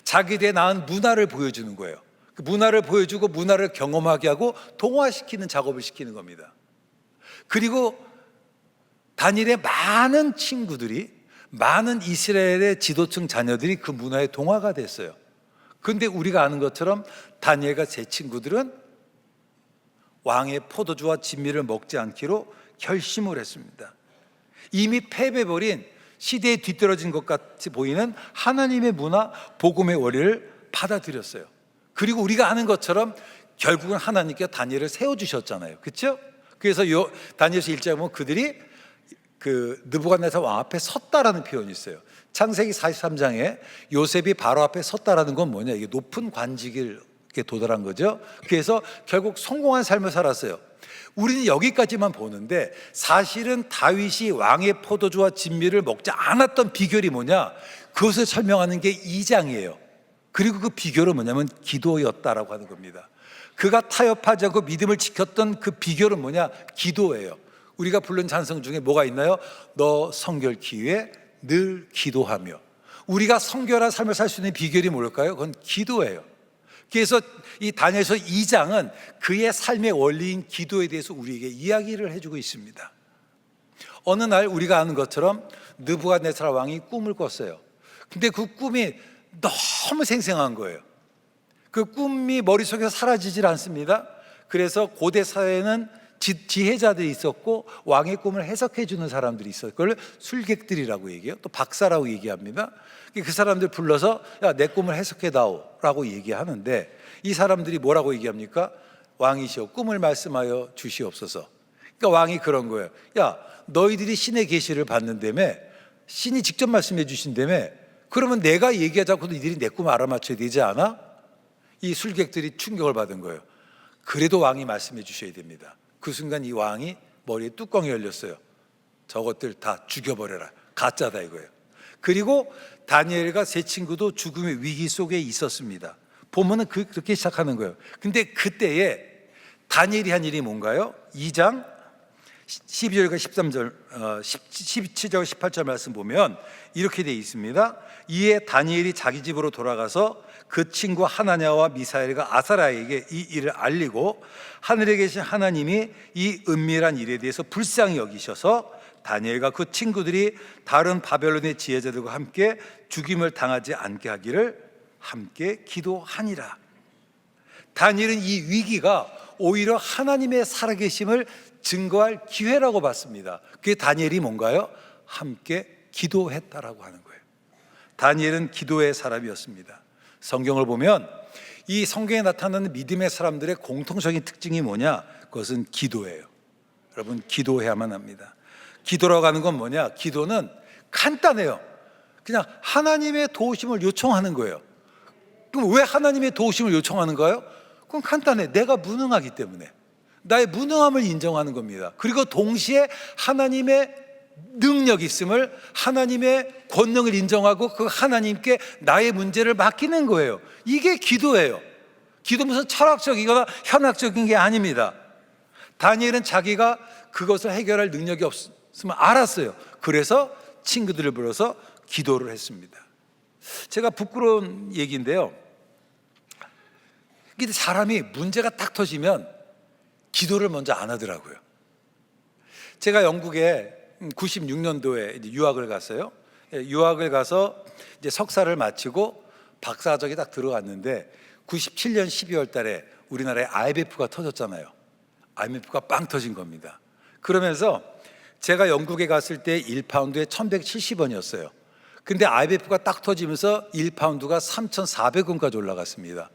자기들에 낳은 문화를 보여주는 거예요. 그 문화를 보여주고 문화를 경험하게 하고 동화시키는 작업을 시키는 겁니다. 그리고 다니엘의 많은 친구들이, 많은 이스라엘의 지도층 자녀들이 그 문화의 동화가 됐어요. 그런데 우리가 아는 것처럼 다니엘과 제 친구들은 왕의 포도주와 진미를 먹지 않기로 결심을 했습니다. 이미 패배버린, 시대에 뒤떨어진 것 같이 보이는 하나님의 문화, 복음의 원리를 받아들였어요. 그리고 우리가 아는 것처럼 결국은 하나님께 다니엘을 세워주셨잖아요. 그렇죠? 그래서 다니엘서 1장에 보면 그들이 그 느부갓네살 왕 앞에 섰다라는 표현이 있어요. 창세기 43장에 요셉이 바로 앞에 섰다라는 건 뭐냐? 이게 높은 관직에 도달한 거죠. 그래서 결국 성공한 삶을 살았어요. 우리는 여기까지만 보는데 사실은 다윗이 왕의 포도주와 진미를 먹지 않았던 비결이 뭐냐? 그것을 설명하는 게 2장이에요. 그리고 그 비결은 뭐냐면 기도였다라고 하는 겁니다. 그가 타협하지 않고 믿음을 지켰던 그 비결은 뭐냐? 기도예요. 우리가 부른 찬송 중에 뭐가 있나요? 너 성결케 위해 늘 기도하며. 우리가 성결한 삶을 살 수 있는 비결이 뭘까요? 그건 기도예요. 그래서 이 다니엘서 2장은 그의 삶의 원리인 기도에 대해서 우리에게 이야기를 해주고 있습니다. 어느 날 우리가 아는 것처럼 느부갓네살 왕이 꿈을 꿨어요. 근데 그 꿈이 너무 생생한 거예요. 그 꿈이 머릿속에서 사라지질 않습니다. 그래서 고대 사회에는 지혜자들이 있었고 왕의 꿈을 해석해 주는 사람들이 있어요. 그걸 술객들이라고 얘기해요. 또 박사라고 얘기합니다. 그 사람들 불러서 야, 내 꿈을 해석해 다오라고 얘기하는데 이 사람들이 뭐라고 얘기합니까? 왕이시여 꿈을 말씀하여 주시옵소서. 그러니까 왕이 그런 거예요. 야, 너희들이 신의 계시를 받는다며, 신이 직접 말씀해 주신다며, 그러면 내가 얘기하지 않고도 이들이 내 꿈을 알아맞혀야 되지 않아? 이 술객들이 충격을 받은 거예요. 그래도 왕이 말씀해 주셔야 됩니다. 그 순간 이 왕이 머리에 뚜껑이 열렸어요. 저것들 다 죽여버려라. 가짜다 이거예요. 그리고 다니엘과 세 친구도 죽음의 위기 속에 있었습니다. 보면은 그렇게 시작하는 거예요. 근데 그때에 다니엘이 한 일이 뭔가요? 2장 12절과 13절, 17절, 18절 말씀 보면 이렇게 되어 있습니다. 이에 다니엘이 자기 집으로 돌아가서 그 친구 하나냐와 미사엘과 아사랴에게 이 일을 알리고 하늘에 계신 하나님이 이 은밀한 일에 대해서 불쌍히 여기셔서 다니엘과 그 친구들이 다른 바벨론의 지혜자들과 함께 죽임을 당하지 않게 하기를 함께 기도하니라. 다니엘은 이 위기가 오히려 하나님의 살아계심을 증거할 기회라고 봤습니다. 그게 다니엘이 뭔가요? 함께 기도했다라고 하는 거예요. 다니엘은 기도의 사람이었습니다. 성경을 보면 이 성경에 나타나는 믿음의 사람들의 공통적인 특징이 뭐냐? 그것은 기도예요. 여러분, 기도해야만 합니다. 기도라고 하는 건 뭐냐? 기도는 간단해요. 그냥 하나님의 도우심을 요청하는 거예요. 그럼 왜 하나님의 도우심을 요청하는가요? 그건 간단해. 내가 무능하기 때문에. 나의 무능함을 인정하는 겁니다. 그리고 동시에 하나님의 능력이 있음을, 하나님의 권능을 인정하고 그 하나님께 나의 문제를 맡기는 거예요. 이게 기도예요. 기도 무슨 철학적이거나 현학적인 게 아닙니다. 다니엘은 자기가 그것을 해결할 능력이 없음을 알았어요. 그래서 친구들을 불러서 기도를 했습니다. 제가 부끄러운 얘기인데요. 근데 사람이 문제가 딱 터지면 기도를 먼저 안 하더라고요. 제가 영국에 96년도에 유학을 갔어요. 유학을 가서 이제 석사를 마치고 박사학위에 딱 들어갔는데 97년 12월 달에 우리나라에 IMF가 터졌잖아요. IMF가 빵 터진 겁니다. 그러면서 제가 영국에 갔을 때 1파운드에 1170원이었어요. 근데 IMF가 딱 터지면서 1파운드가 3,400원까지 올라갔습니다.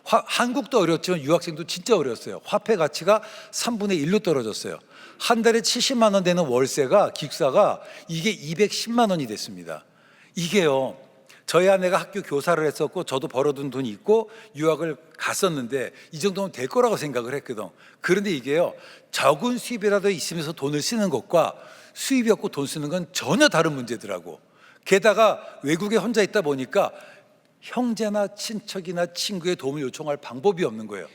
한국도 어렵지만 유학생도 진짜 어려웠어요. 화폐 가치가 3분의 1로 떨어졌어요. 한 달에 70만 원 되는 월세가, 기숙사가 이게 210만 원이 됐습니다. 이게요, 저희 아내가 학교 교사를 했었고 저도 벌어둔 돈이 있고 유학을 갔었는데 이 정도면 될 거라고 생각을 했거든. 그런데 이게요, 적은 수입이라도 있으면서 돈을 쓰는 것과 수입이 없고 돈 쓰는 건 전혀 다른 문제더라고. 게다가 외국에 혼자 있다 보니까 형제나 친척이나 친구의 도움을 요청할 방법이 없는 거예요.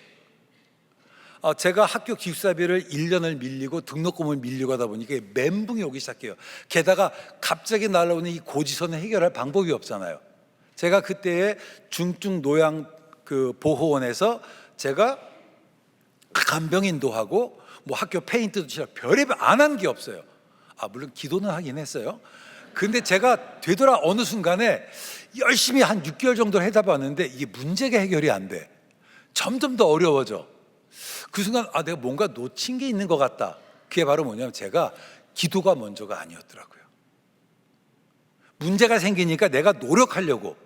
제가 학교 기숙사비를 1년을 밀리고 등록금을 밀리고 하다 보니까 멘붕이 오기 시작해요. 게다가 갑자기 날아오는 이 고지서는 해결할 방법이 없잖아요. 제가 그때에 중증 노양 그 보호원에서 제가 간병인도 하고 뭐 학교 페인트도 칠하고 별의별 안 한 게 없어요. 물론 기도는 하긴 했어요. 근데 제가 되돌아 어느 순간에 열심히 한 6개월 정도 해다 봤는데 이게 문제가 해결이 안 돼. 점점 더 어려워져. 그 순간 내가 뭔가 놓친 게 있는 것 같다. 그게 바로 뭐냐면 제가 기도가 먼저가 아니었더라고요. 문제가 생기니까 내가 노력하려고,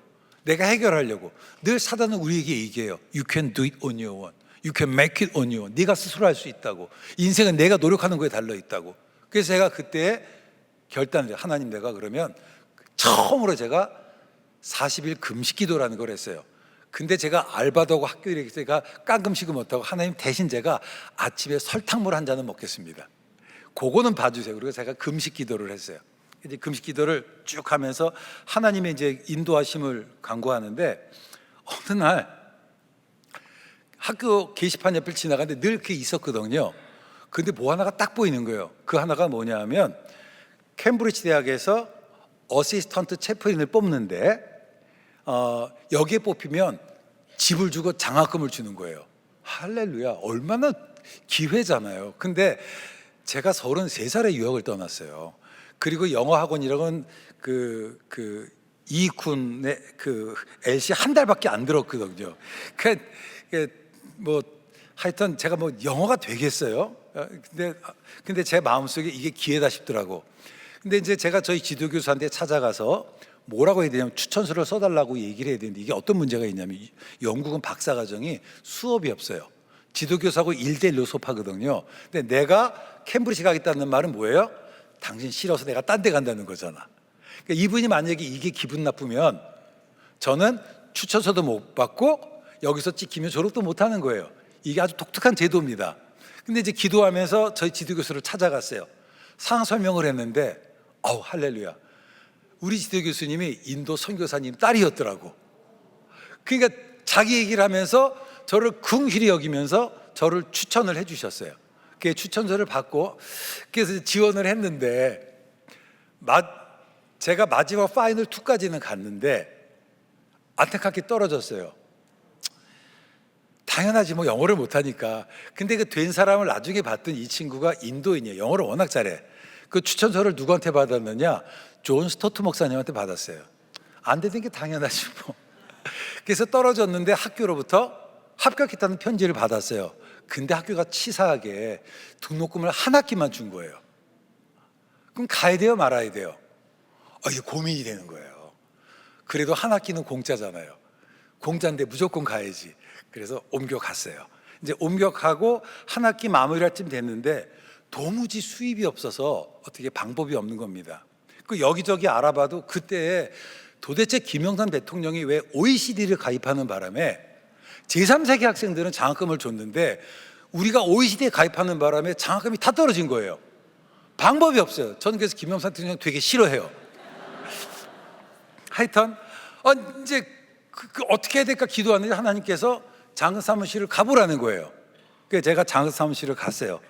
내가 해결하려고. 늘 사단은 우리에게 얘기해요. You can do it on your own. You can make it on your own. 네가 스스로 할 수 있다고. 인생은 내가 노력하는 거에 달려 있다고. 그래서 제가 그때 결단을 해요. 하나님, 내가 그러면 처음으로 제가 40일 금식 기도라는 걸 했어요. 근데 제가 알바도 하고 학교 일에 제가 깡금식을 못하고 하나님 대신 제가 아침에 설탕물 한 잔은 먹겠습니다. 그거는 봐주세요. 그리고 제가 금식 기도를 했어요. 이제 금식 기도를 쭉 하면서 하나님의 이제 인도하심을 간구하는데 어느 날 학교 게시판 옆을 지나가는데 늘 그게 있었거든요. 근데 뭐 하나가 딱 보이는 거예요. 그 하나가 뭐냐 하면 캠브리지 대학에서 어시스턴트 채플린을 뽑는데 여기에 뽑히면 집을 주고 장학금을 주는 거예요. 할렐루야, 얼마나 기회잖아요. 근데 제가 33살에 유학을 떠났어요. 그리고 영어 학원이라고는 이군의 LC 한 달밖에 안 들었거든요. 뭐 하여튼 제가 뭐 영어가 되겠어요. 근데 제 마음속에 이게 기회다 싶더라고. 근데 이제 제가 저희 지도교수한테 찾아가서 뭐라고 해야 되냐면 추천서를 써달라고 얘기를 해야 되는데 이게 어떤 문제가 있냐면 영국은 박사과정이 수업이 없어요. 지도교수하고 1대1로 수업하거든요. 근데 내가 캠브리지 가겠다는 말은 뭐예요? 당신 싫어서 내가 딴 데 간다는 거잖아. 그러니까 이분이 만약에 이게 기분 나쁘면 저는 추천서도 못 받고 여기서 찍히면 졸업도 못 하는 거예요. 이게 아주 독특한 제도입니다. 근데 이제 기도하면서 저희 지도교수를 찾아갔어요. 상황 설명을 했는데 할렐루야, 우리 지도교수님이 인도 선교사님 딸이었더라고. 그러니까 자기 얘기를 하면서 저를 긍휼히 여기면서 저를 추천을 해 주셨어요. 영국교회 추천서를 받고 그래서 지원을 했는데 제가 마지막 파이널 2까지는 갔는데 안타깝게 떨어졌어요. 당연하지 뭐 영어를 못하니까. 근데 그 된 사람을 나중에 봤더니 이 친구가 인도인이에요. 영어를 워낙 잘해. 그 추천서를 누구한테 받았느냐? 존 스토트 목사님한테 받았어요. 안 되는 게 당연하지 뭐. 그래서 떨어졌는데 학교로부터 합격했다는 편지를 받았어요. 근데 학교가 치사하게 등록금을 한 학기만 준 거예요. 그럼 가야 돼요, 말아야 돼요? 이게 고민이 되는 거예요. 그래도 한 학기는 공짜잖아요. 공짜인데 무조건 가야지. 그래서 옮겨갔어요. 이제 옮겨가고 한 학기 마무리할 쯤 됐는데 도무지 수입이 없어서 어떻게 방법이 없는 겁니다. 그 여기저기 알아봐도 그때 도대체 김영삼 대통령이 왜 OECD를 가입하는 바람에 제3세계 학생들은 장학금을 줬는데 우리가 OECD에 가입하는 바람에 장학금이 다 떨어진 거예요. 방법이 없어요. 저는 그래서 김영삼 대통령 되게 싫어해요. 하여튼 이제 어떻게 해야 될까 기도하는데 하나님께서 장학 사무실을 가보라는 거예요. 그래서 제가 장학 사무실을 갔어요.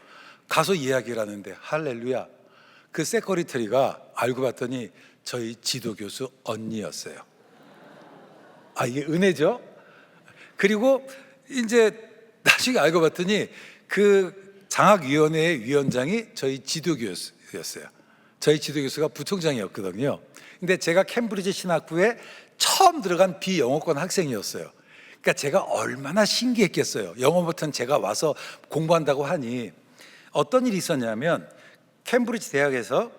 가서 이야기를 하는데 할렐루야, 그 세커리터리가 알고 봤더니 저희 지도교수 언니였어요. 이게 은혜죠. 그리고 이제 나중에 알고 봤더니 그 장학위원회의 위원장이 저희 지도교수였어요. 저희 지도교수가 부총장이었거든요. 근데 제가 캠브리지 신학부에 처음 들어간 비영어권 학생이었어요. 그러니까 제가 얼마나 신기했겠어요. 영어 못한 제가 와서 공부한다고 하니. 어떤 일이 있었냐면 캠브리지 대학에서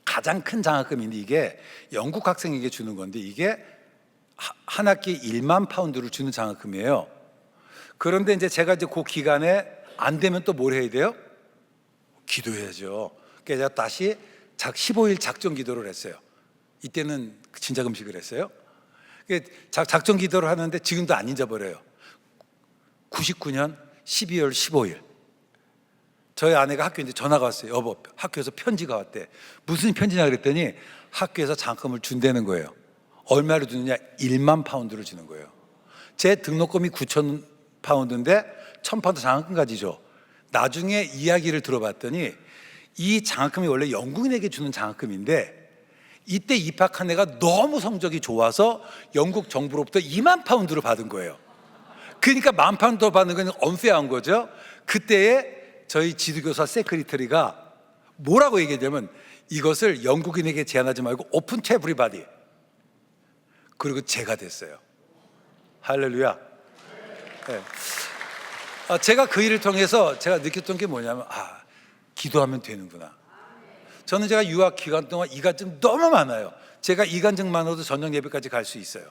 가장 큰 장학금인데 이게 영국 학생에게 주는 건데 이게 한 학기 1만 파운드를 주는 장학금이에요. 그런데 이제 제가 이제 그 기간에 안 되면 또 뭘 해야 돼요? 기도해야죠. 그래서 제가 다시 15일 작정 기도를 했어요. 이때는 진작 음식을 했어요. 작정 기도를 하는데 지금도 안 잊어버려요. 99년 12월 15일 저희 아내가 학교에 이제 전화가 왔어요. 여보, 학교에서 편지가 왔대. 무슨 편지냐 그랬더니 학교에서 장학금을 준다는 거예요. 얼마를 주느냐? 1만 파운드를 주는 거예요. 제 등록금이 9천 파운드인데 1,000파운드 장학금까지 줘. 나중에 이야기를 들어봤더니 이 장학금이 원래 영국인에게 주는 장학금인데 이때 입학한 애가 너무 성적이 좋아서 영국 정부로부터 2만 파운드를 받은 거예요. 그러니까 1만 파운드 받는 건 언페어한 거죠. 그때에 저희 지도교사 세크리터리가 뭐라고 얘기하냐면 이것을 영국인에게 제한하지 말고 오픈 투 에브리바디. 그리고 제가 됐어요. 할렐루야. 네. 제가 그 일을 통해서 제가 느꼈던 게 뭐냐면 기도하면 되는구나. 저는 제가 유학 기간 동안 이간증 너무 많아요. 제가 이간증만으로도 저녁 예배까지 갈 수 있어요.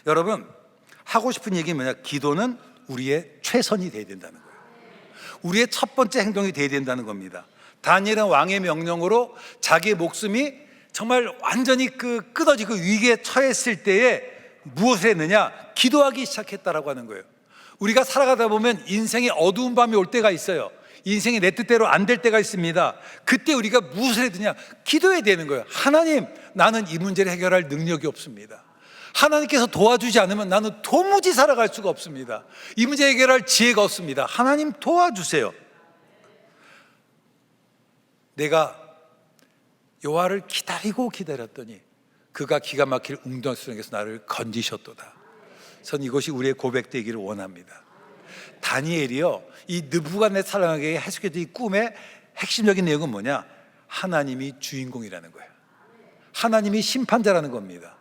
여러분, 하고 싶은 얘기는 뭐냐? 기도는 우리의 최선이 돼야 된다는 거예요. 우리의 첫 번째 행동이 돼야 된다는 겁니다. 다니엘은 왕의 명령으로 자기의 목숨이 정말 완전히 끊어지고 위기에 처했을 때에 무엇을 했느냐? 기도하기 시작했다라고 하는 거예요. 우리가 살아가다 보면 인생의 어두운 밤이 올 때가 있어요. 인생이 내 뜻대로 안 될 때가 있습니다. 그때 우리가 무엇을 해야 되냐? 기도해야 되는 거예요. 하나님, 나는 이 문제를 해결할 능력이 없습니다. 하나님께서 도와주지 않으면 나는 도무지 살아갈 수가 없습니다. 이 문제 해결할 지혜가 없습니다. 하나님 도와주세요. 내가 여호와를 기다렸더니 그가 기가 막힐 웅덩이에서 나를 건지셨도다. 전 이것이 우리의 고백되기를 원합니다. 다니엘이요, 이 느부갓네살에게 해석했던 이 꿈의 핵심적인 내용은 뭐냐? 하나님이 주인공이라는 거예요. 하나님이 심판자라는 겁니다.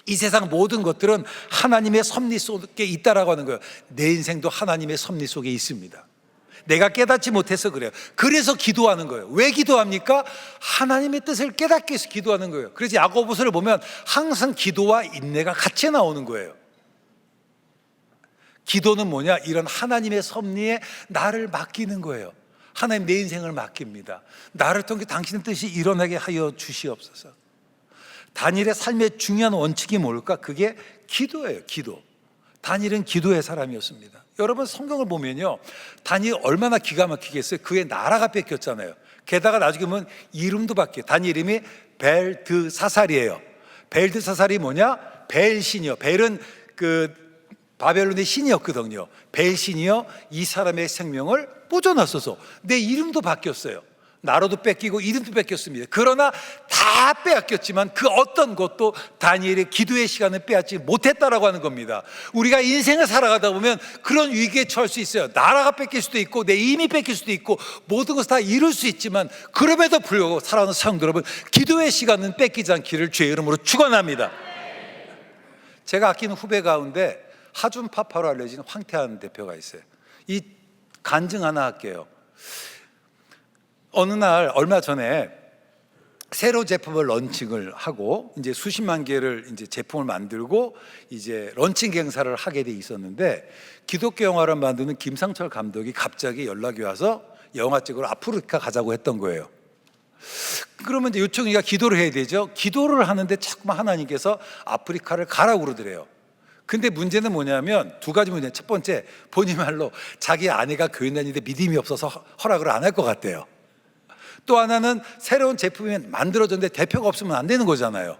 이 세상 모든 것들은 하나님의 섭리 속에 있다라고 하는 거예요. 내 인생도 하나님의 섭리 속에 있습니다. 내가 깨닫지 못해서 그래요. 그래서 기도하는 거예요. 왜 기도합니까? 하나님의 뜻을 깨닫기 위해서 기도하는 거예요. 그래서 야고보서를 보면 항상 기도와 인내가 같이 나오는 거예요. 기도는 뭐냐? 이런 하나님의 섭리에 나를 맡기는 거예요. 하나님, 내 인생을 맡깁니다. 나를 통해 당신의 뜻이 일어나게 하여 주시옵소서. 다니엘의 삶의 중요한 원칙이 뭘까? 그게 기도예요. 기도. 다니엘은 기도의 사람이었습니다. 여러분, 성경을 보면요, 다니엘 얼마나 기가 막히겠어요. 그의 나라가 뺏겼잖아요. 게다가 나중에 보면 이름도 바뀌어요. 다니엘 이름이 벨드사살이에요. 벨드사살이 뭐냐? 벨신이요. 벨은 바벨론의 신이었거든요. 벨 신이요, 이 사람의 생명을 꽂아놨어서 내 이름도 바뀌었어요. 나라도 뺏기고 이름도 뺏겼습니다. 그러나 다 빼앗겼지만 그 어떤 것도 다니엘의 기도의 시간을 빼앗지 못했다라고 하는 겁니다. 우리가 인생을 살아가다 보면 그런 위기에 처할 수 있어요. 나라가 뺏길 수도 있고 내 힘이 뺏길 수도 있고 모든 것을 다 이룰 수 있지만 그럼에도 불구하고 사랑하는 성도 여러분, 기도의 시간은 뺏기지 않기를 주의 이름으로 축원합니다. 제가 아끼는 후배 가운데 하준 파파로 알려진 황태한 대표가 있어요. 이 간증 하나 할게요. 어느 날 얼마 전에 새로 제품을 런칭을 하고 이제 수십만 개를 이제 제품을 만들고 이제 런칭 행사를 하게 돼 있었는데 기독교 영화를 만드는 김상철 감독이 갑자기 연락이 와서 영화 찍으러 아프리카 가자고 했던 거예요. 그러면 이제 요청이가 기도를 해야 되죠. 기도를 하는데 자꾸만 하나님께서 아프리카를 가라고 그러더래요. 근데 문제는 뭐냐면 두 가지 문제. 첫 번째, 본인 말로 자기 아내가 교회 다니는데 믿음이 없어서 허락을 안 할 것 같대요. 또 하나는 새로운 제품이 만들어졌는데 대표가 없으면 안 되는 거잖아요.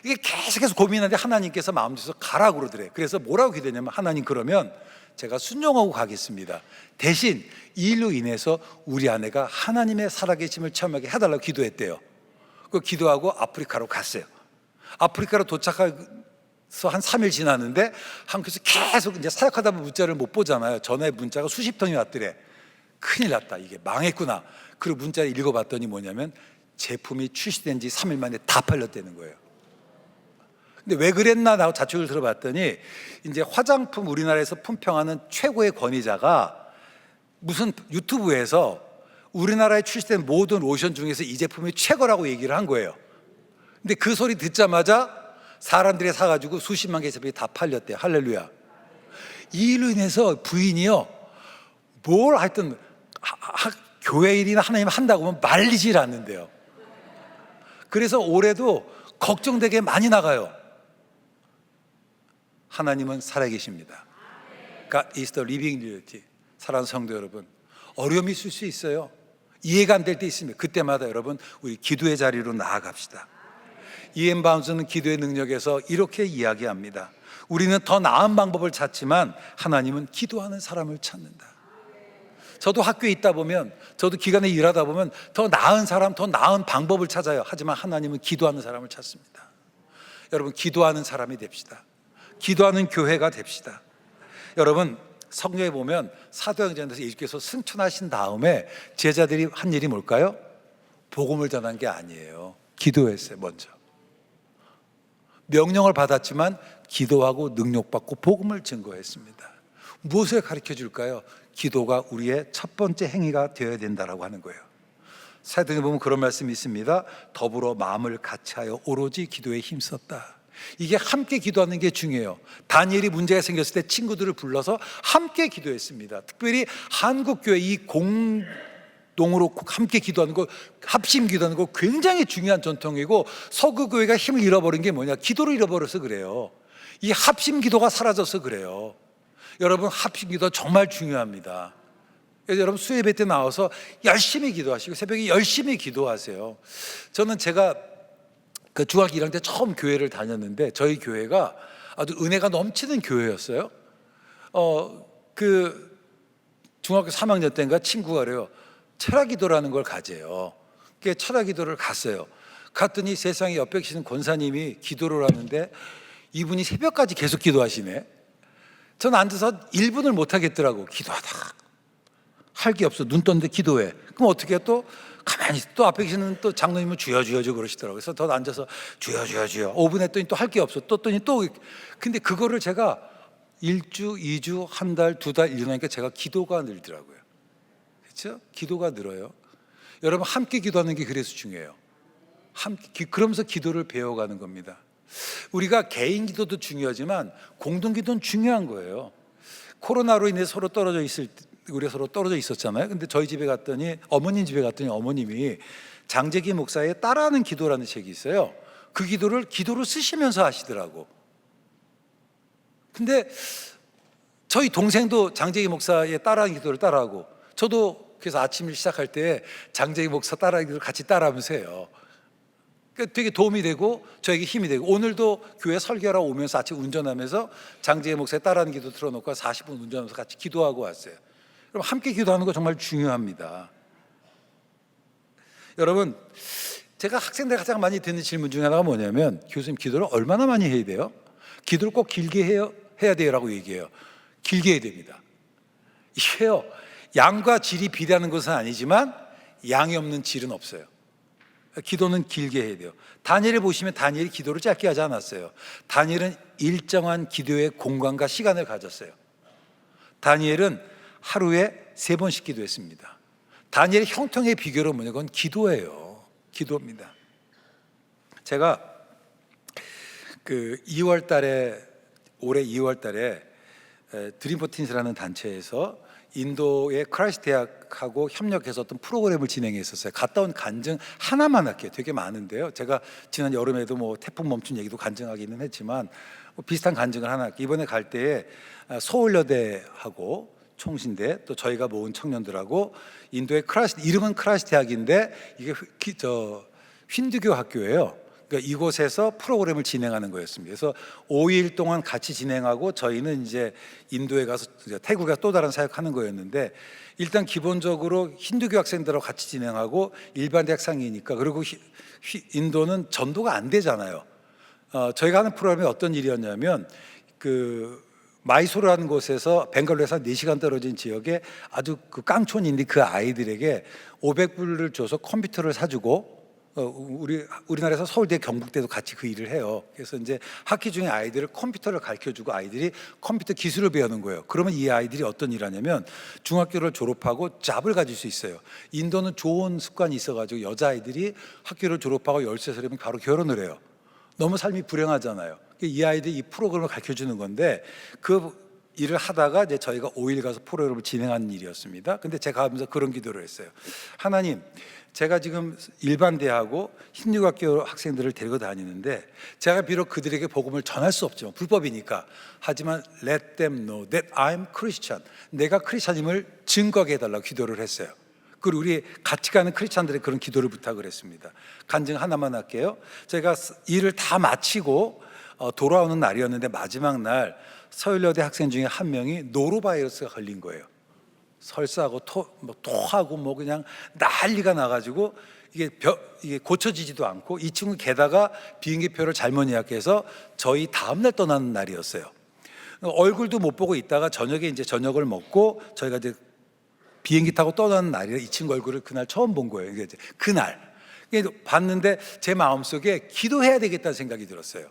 이게 계속해서 고민하는데 하나님께서 마음 주셔서 가라고 그러더래요. 그래서 뭐라고 기도했냐면, 하나님 그러면 제가 순종하고 가겠습니다. 대신 이 일로 인해서 우리 아내가 하나님의 살아계심을 체험하게 해달라고 기도했대요. 그 기도하고 아프리카로 갔어요. 아프리카로 도착해서 한 3일 지났는데 한국에서 계속 이제 사역하다 보면 문자를 못 보잖아요. 전화에 문자가 수십 통이 왔더래. 큰일 났다, 이게 망했구나. 그리고 문자를 읽어봤더니 뭐냐면 제품이 출시된 지 3일 만에 다 팔렸다는 거예요. 근데 왜 그랬나 하고 자축을 들어봤더니 이제 화장품 우리나라에서 품평하는 최고의 권위자가 무슨 유튜브에서 우리나라에 출시된 모든 로션 중에서 이 제품이 최고라고 얘기를 한 거예요. 근데 그 소리 듣자마자 사람들이 사가지고 수십만 개 제품이 다 팔렸대요. 할렐루야. 이 일로 인해서 부인이요, 뭘 하여튼 교회 일이나 하나님 한다고 하면 말리질 않는데요. 그래서 올해도 걱정되게 많이 나가요. 하나님은 살아계십니다. God is the living reality. 사랑하는 성도 여러분, 어려움이 있을 수 있어요. 이해가 안 될 때 있으면 그때마다 여러분 우리 기도의 자리로 나아갑시다. 이엠 바운스는 기도의 능력에서 이렇게 이야기합니다. 우리는 더 나은 방법을 찾지만 하나님은 기도하는 사람을 찾는다. 저도 학교에 있다 보면, 저도 기관에 일하다 보면 더 나은 사람, 더 나은 방법을 찾아요. 하지만 하나님은 기도하는 사람을 찾습니다. 여러분, 기도하는 사람이 됩시다. 기도하는 교회가 됩시다. 여러분, 성경에 보면 사도행전에서 예수께서 승천하신 다음에 제자들이 한 일이 뭘까요? 복음을 전한 게 아니에요. 기도했어요. 먼저 명령을 받았지만 기도하고 능력받고 복음을 증거했습니다. 무엇을 가르쳐 줄까요? 기도가 우리의 첫 번째 행위가 되어야 된다라고 하는 거예요. 사도행전에 보면 그런 말씀이 있습니다. 더불어 마음을 같이하여 오로지 기도에 힘썼다. 이게 함께 기도하는 게 중요해요. 다니엘이 문제가 생겼을 때 친구들을 불러서 함께 기도했습니다. 특별히 한국교회 이 공동으로 함께 기도하는 거, 합심 기도하는 거 굉장히 중요한 전통이고, 서구교회가 힘을 잃어버린 게 뭐냐? 기도를 잃어버려서 그래요. 이 합심 기도가 사라져서 그래요. 여러분, 합심 기도 정말 중요합니다. 그래서 여러분 수예배 때 나와서 열심히 기도하시고 새벽에 열심히 기도하세요. 저는 제가 그 중학교 1학년 때 처음 교회를 다녔는데 저희 교회가 아주 은혜가 넘치는 교회였어요. 그 중학교 3학년 때인가 친구가 그래요. 철학기도라는 걸 가재요. 그 철학기도를 갔어요. 갔더니 세상에 옆에 계시는 권사님이 기도를 하는데 이분이 새벽까지 계속 기도하시네. 저는 앉아서 1분을 못 하겠더라고. 기도하다 할 게 없어. 눈 떴는데 기도해. 그럼 어떻게 해? 또 가만히 또 앞에 계시는 또 장로님은 주여 주여 주여 그러시더라고요. 그래서 더 앉아서 주여 주여 주여 5분 했더니 또 할 게 없어. 떴더니 또. 근데 그거를 제가 1주, 2주, 한 달, 2달, 1년 하니까 제가 기도가 늘더라고요. 그렇죠? 기도가 늘어요. 여러분, 함께 기도하는 게 그래서 중요해요. 함께 그러면서 기도를 배워가는 겁니다. 우리가 개인 기도도 중요하지만 공동 기도는 중요한 거예요. 코로나로 인해 서로 떨어져 있을 때 우리가 서로 떨어져 있었잖아요. 근데 저희 집에 갔더니 어머님 집에 갔더니 어머님이 장재기 목사의 따라하는 기도라는 책이 있어요. 그 기도를 쓰시면서 하시더라고. 근데 저희 동생도 장재기 목사의 따라하는 기도를 따라하고, 저도 그래서 아침을 시작할 때 장재기 목사 따라하는 기도를 같이 따라하면서 해요. 그러니까 되게 도움이 되고 저에게 힘이 되고, 오늘도 교회 설교하러 오면서 아침 운전하면서 장재희 목사의 따라하는 기도 틀어놓고 40분 운전하면서 같이 기도하고 왔어요. 그럼 함께 기도하는 거 정말 중요합니다. 여러분, 제가 학생들 가장 많이 듣는 질문 중에 하나가 뭐냐면, 교수님 기도를 얼마나 많이 해야 돼요? 기도를 꼭 길게 해야 돼요 라고 얘기해요. 길게 해야 됩니다. 이게요, 양과 질이 비례하는 것은 아니지만 양이 없는 질은 없어요. 기도는 길게 해야 돼요. 다니엘을 보시면 다니엘이 기도를 짧게 하지 않았어요. 다니엘은 일정한 기도의 공간과 시간을 가졌어요. 다니엘은 하루에 3번씩 기도했습니다. 다니엘의 형통의 비결은 뭐냐? 그건 기도예요. 기도입니다. 제가 그 2월 달에, 올해 2월 달에 드림포틴스라는 단체에서 인도의 크라이스트 대학하고 협력해서 어떤 프로그램을 진행했었어요. 갔다 온 간증 하나만 할게요. 되게 많은데요. 제가 지난 여름에도 뭐 태풍 멈춘 얘기도 간증하기는 했지만 뭐 비슷한 간증을 하나 할게요. 이번에 갈 때에 서울여대하고 총신대, 또 저희가 모은 청년들하고 인도의 크라이스트, 이름은 크라이스트 대학인데 이게 힌두교 학교예요. 그러니까 이곳에서 프로그램을 진행하는 거였습니다. 그래서 5일 동안 같이 진행하고 저희는 이제 인도에 가서, 태국에 또 다른 사역하는 거였는데, 일단 기본적으로 힌두교 학생들하고 같이 진행하고 일반 대학 상이니까, 그리고 인도는 전도가 안 되잖아요. 저희가 하는 프로그램이 어떤 일이었냐면, 그 마이소르라는 곳에서 벵갈루에서 4시간 떨어진 지역에 아주 그 깡촌인데 그 아이들에게 500불을 줘서 컴퓨터를 사주고, 우리나라에서 서울대, 경북대도 같이 그 일을 해요. 그래서 이제 학기 중에 아이들을 컴퓨터를 가르쳐주고 아이들이 컴퓨터 기술을 배우는 거예요. 그러면 이 아이들이 어떤 일을 하냐면 중학교를 졸업하고 잡을 가질 수 있어요. 인도는 좋은 습관이 있어가지고 여자아이들이 학교를 졸업하고 13살이면 바로 결혼을 해요. 너무 삶이 불행하잖아요. 이 아이들이 이 프로그램을 가르쳐주는 건데, 그 일을 하다가 이제 저희가 5일 가서 프로그램을 진행하는 일이었습니다. 근데 제가 하면서 그런 기도를 했어요. 하나님, 제가 지금 일반 대하고 힌두교학교 학생들을 데리고 다니는데, 제가 비록 그들에게 복음을 전할 수 없지만, 불법이니까, 하지만 let them know that I'm Christian, 내가 크리스찬임을 증거하게 해달라고 기도를 했어요. 그리고 우리 같이 가는 크리스찬들의 그런 기도를 부탁을 했습니다. 간증 하나만 할게요. 제가 일을 다 마치고 돌아오는 날이었는데, 마지막 날 서울여대 학생 중에 한 명이 노로바이러스가 걸린 거예요. 설사하고 토하고 뭐 그냥 난리가 나가지고 이게 고쳐지지도 않고, 이 친구 게다가 비행기표를 잘못 예약해서 저희 다음날 떠나는 날이었어요. 얼굴도 못 보고 있다가 저녁에 이제 저녁을 먹고 저희가 이제 비행기 타고 떠나는 날이라 이 친구 얼굴을 그날 처음 본 거예요. 이게 그날 봤는데 제 마음속에 기도해야 되겠다는 생각이 들었어요.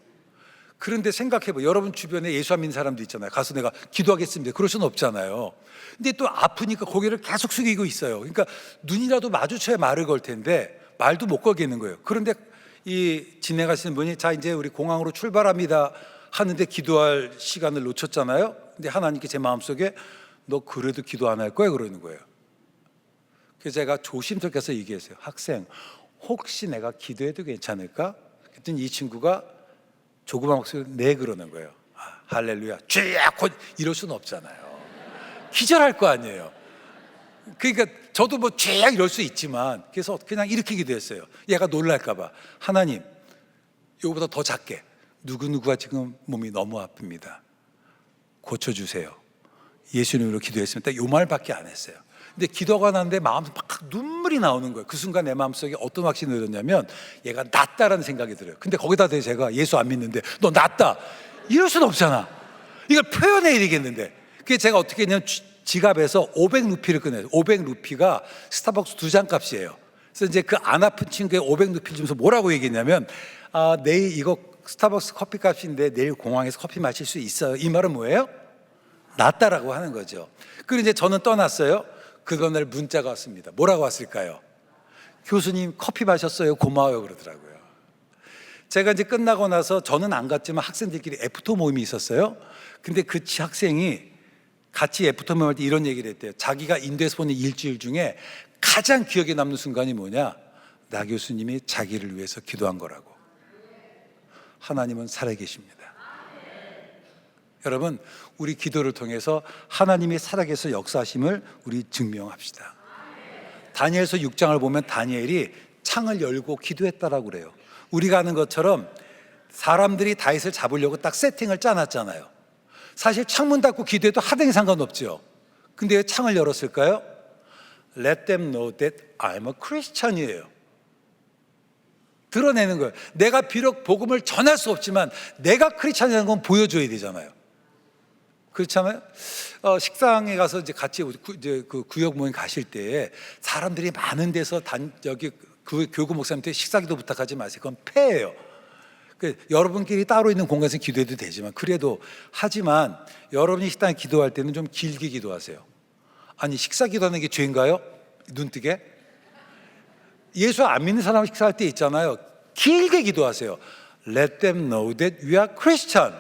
그런데 생각해봐, 여러분 주변에 예수 안 믿는 사람도 있잖아요. 가서 내가 기도하겠습니다, 그럴 수는 없잖아요. 근데 또 아프니까 고개를 계속 숙이고 있어요. 그러니까 눈이라도 마주쳐야 말을 걸 텐데 말도 못 걸겠는 거예요. 그런데 이 진행하시는 분이 자 이제 우리 공항으로 출발합니다 하는데 기도할 시간을 놓쳤잖아요. 근데 하나님께 제 마음속에 너 그래도 기도 안 할 거야 그러는 거예요. 그래서 제가 조심스럽게 해서 얘기했어요. 학생, 혹시 내가 기도해도 괜찮을까? 그랬더니 이 친구가 조그만 목소리로 네 그러는 거예요. 할렐루야, 주야, 곧 이럴 수는 없잖아요. 기절할 거 아니에요. 그러니까 저도 뭐 주야 이럴 수 있지만, 그래서 그냥 이렇게 기도했어요. 얘가 놀랄까 봐. 하나님, 이거보다 더 작게, 누구누구가 지금 몸이 너무 아픕니다, 고쳐주세요. 예수님으로 기도했습니다. 요 말밖에 안 했어요. 근데 기도가 나는데 마음속 막 눈물이 나오는 거예요. 그 순간 내 마음속에 어떤 확신이 들었냐면 얘가 낫다라는 생각이 들어요. 근데 거기다 대고 제가 예수 안 믿는데 너 낫다 이럴 수는 없잖아. 이걸 표현해야 되겠는데, 그래서 제가 어떻게 했냐면 지갑에서 500루피를 꺼내요. 500루피가 스타벅스 2잔 값이에요. 그래서 이제 그 안 아픈 친구의 500루피를 주면서 뭐라고 얘기했냐면, 내일 이거 스타벅스 커피 값인데 내일 공항에서 커피 마실 수 있어요. 이 말은 뭐예요? 낫다라고 하는 거죠. 그리고 이제 저는 떠났어요. 그날 문자가 왔습니다. 뭐라고 왔을까요? 교수님 커피 마셨어요, 고마워요 그러더라고요. 제가 이제 끝나고 나서 저는 안 갔지만 학생들끼리 애프터 모임이 있었어요. 근데 그 학생이 같이 애프터 모임할 때 이런 얘기를 했대요. 자기가 인도에서 보낸 일주일 중에 가장 기억에 남는 순간이 뭐냐? 나 교수님이 자기를 위해서 기도한 거라고. 하나님은 살아계십니다. 여러분, 우리 기도를 통해서 하나님이 살아계셔 역사하심을 우리 증명합시다. 다니엘서 6장을 보면 다니엘이 창을 열고 기도했다라고 그래요. 우리가 아는 것처럼 사람들이 다윗을 잡으려고 딱 세팅을 짜놨잖아요. 사실 창문 닫고 기도해도 하등이 상관없죠. 근데 왜 창을 열었을까요? Let them know that I'm a Christian이에요. 드러내는 거예요. 내가 비록 복음을 전할 수 없지만 내가 크리스찬이라는 건 보여줘야 되잖아요. 그렇잖아요. 식당에 가서 이제 같이 그 구역 모임 가실 때 사람들이 많은 데서 여기 교구 목사님한테 식사기도 부탁하지 마세요. 그건 폐예요. 여러분끼리 따로 있는 공간에서 기도해도 되지만 그래도 하지만 여러분이 식당에 기도할 때는 좀 길게 기도하세요. 아니 식사 기도하는 게 죄인가요? 눈뜨게? 예수 안 믿는 사람 식사할 때 있잖아요. 길게 기도하세요. Let them know that we are Christian.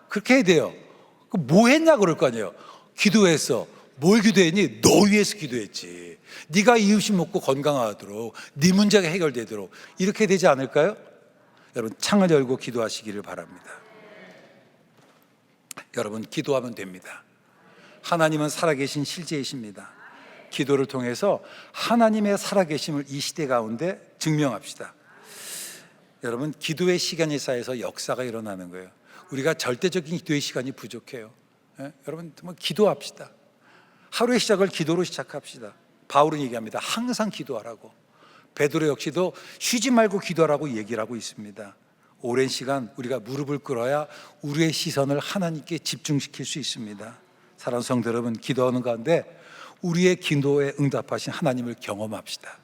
그렇게 해야 돼요. 뭐 했냐 그럴 거 아니에요. 기도했어. 뭘 기도했니? 너 위해서 기도했지. 네가 이웃이 먹고 건강하도록 네 문제가 해결되도록 이렇게 되지 않을까요? 여러분 창을 열고 기도하시기를 바랍니다. 여러분 기도하면 됩니다. 하나님은 살아계신 실제이십니다. 기도를 통해서 하나님의 살아계심을 이 시대 가운데 증명합시다. 여러분 기도의 시간이 쌓여서 역사가 일어나는 거예요. 우리가 절대적인 기도의 시간이 부족해요. 여러분 기도합시다. 하루의 시작을 기도로 시작합시다. 바울은 얘기합니다. 항상 기도하라고. 베드로 역시도 쉬지 말고 기도하라고 얘기를 하고 있습니다. 오랜 시간 우리가 무릎을 꿇어야 우리의 시선을 하나님께 집중시킬 수 있습니다. 사랑하는 성도 여러분, 기도하는 가운데 우리의 기도에 응답하신 하나님을 경험합시다.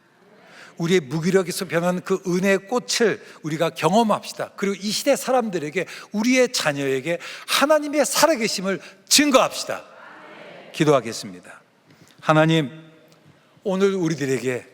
우리의 무기력에서 변한 그 은혜의 꽃을 우리가 경험합시다. 그리고 이 시대 사람들에게 우리의 자녀에게 하나님의 살아계심을 증거합시다. 기도하겠습니다. 하나님, 오늘 우리들에게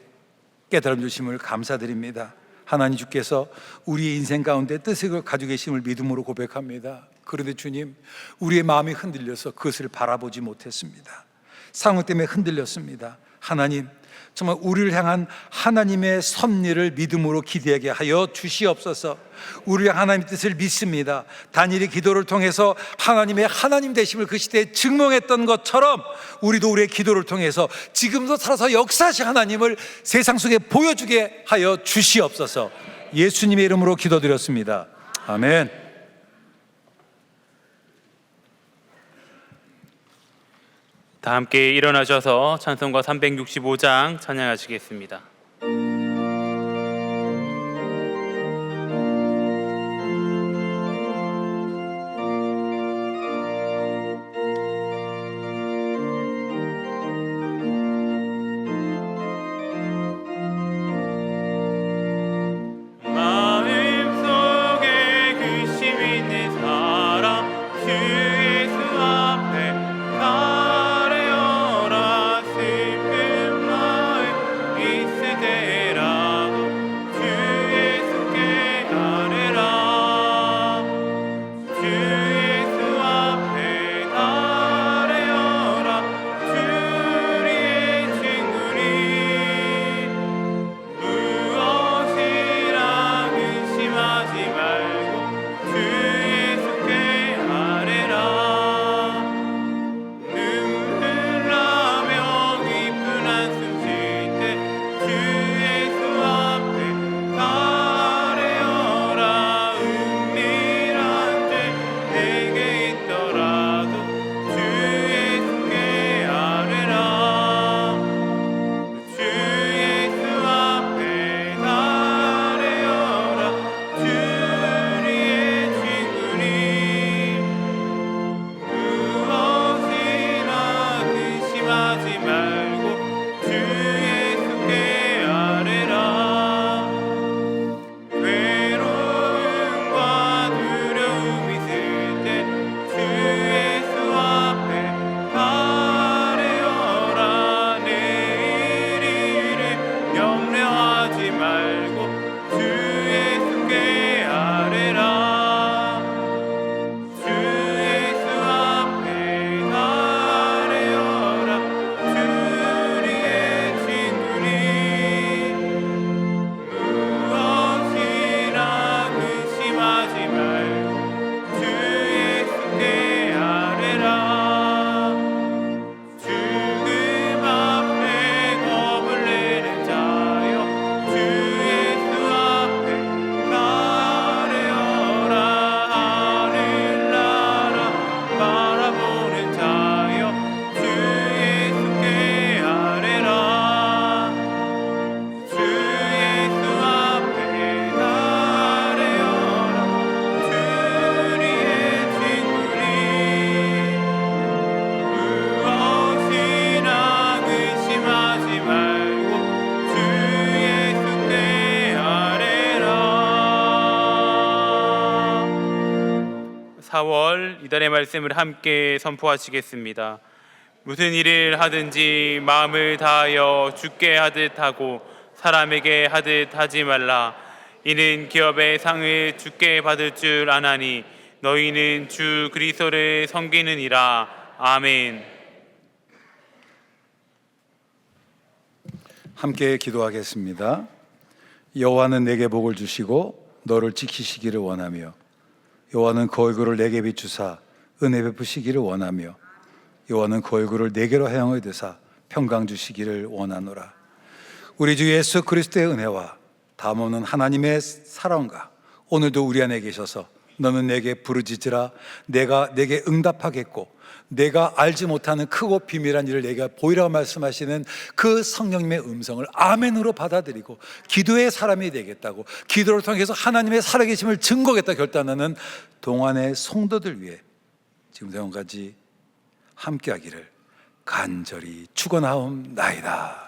깨달음 주심을 감사드립니다. 하나님 주께서 우리의 인생 가운데 뜻을 가지고 계심을 믿음으로 고백합니다. 그런데 주님, 우리의 마음이 흔들려서 그것을 바라보지 못했습니다. 상황 때문에 흔들렸습니다. 하나님, 정말 우리를 향한 하나님의 섭리를 믿음으로 기대하게 하여 주시옵소서. 우리 하나님의 뜻을 믿습니다. 다니엘의 기도를 통해서 하나님의 하나님 되심을 그 시대에 증명했던 것처럼 우리도 우리의 기도를 통해서 지금도 살아서 역사하신 하나님을 세상 속에 보여주게 하여 주시옵소서. 예수님의 이름으로 기도드렸습니다. 아멘. 다 함께 일어나셔서 찬송가 365장 찬양하시겠습니다. 마음속에 근심 있는 사람 주 예수 앞에 아뢰어라. 슬픈 마음 있을 4월 이달의 말씀을 함께 선포하시겠습니다. 무슨 일을 하든지 마음을 다하여 주께 하듯 하고 사람에게 하듯 하지 말라. 이는 기업의 상을 주께 받을 줄 아나니 너희는 주 그리스도를 섬기느니라. 아멘. 함께 기도하겠습니다. 여호와는 내게 복을 주시고 너를 지키시기를 원하며 여호와는 그 얼굴을 내게 비추사 은혜 베푸시기를 원하며 여호와는 그 얼굴을 내게로 향하여 드사 평강 주시기를 원하노라. 우리 주 예수 그리스도의 은혜와 다음없는 하나님의 사랑과 오늘도 우리 안에 계셔서 너는 내게 부르짖으라 내가 내게 응답하겠고 내가 알지 못하는 크고 비밀한 일을 내가 보이라고 말씀하시는 그 성령님의 음성을 아멘으로 받아들이고 기도의 사람이 되겠다고, 기도를 통해서 하나님의 살아계심을 증거하겠다 결단하는 동안의 성도들 위해 지금 영까지 함께하기를 간절히 축원하옵나이다.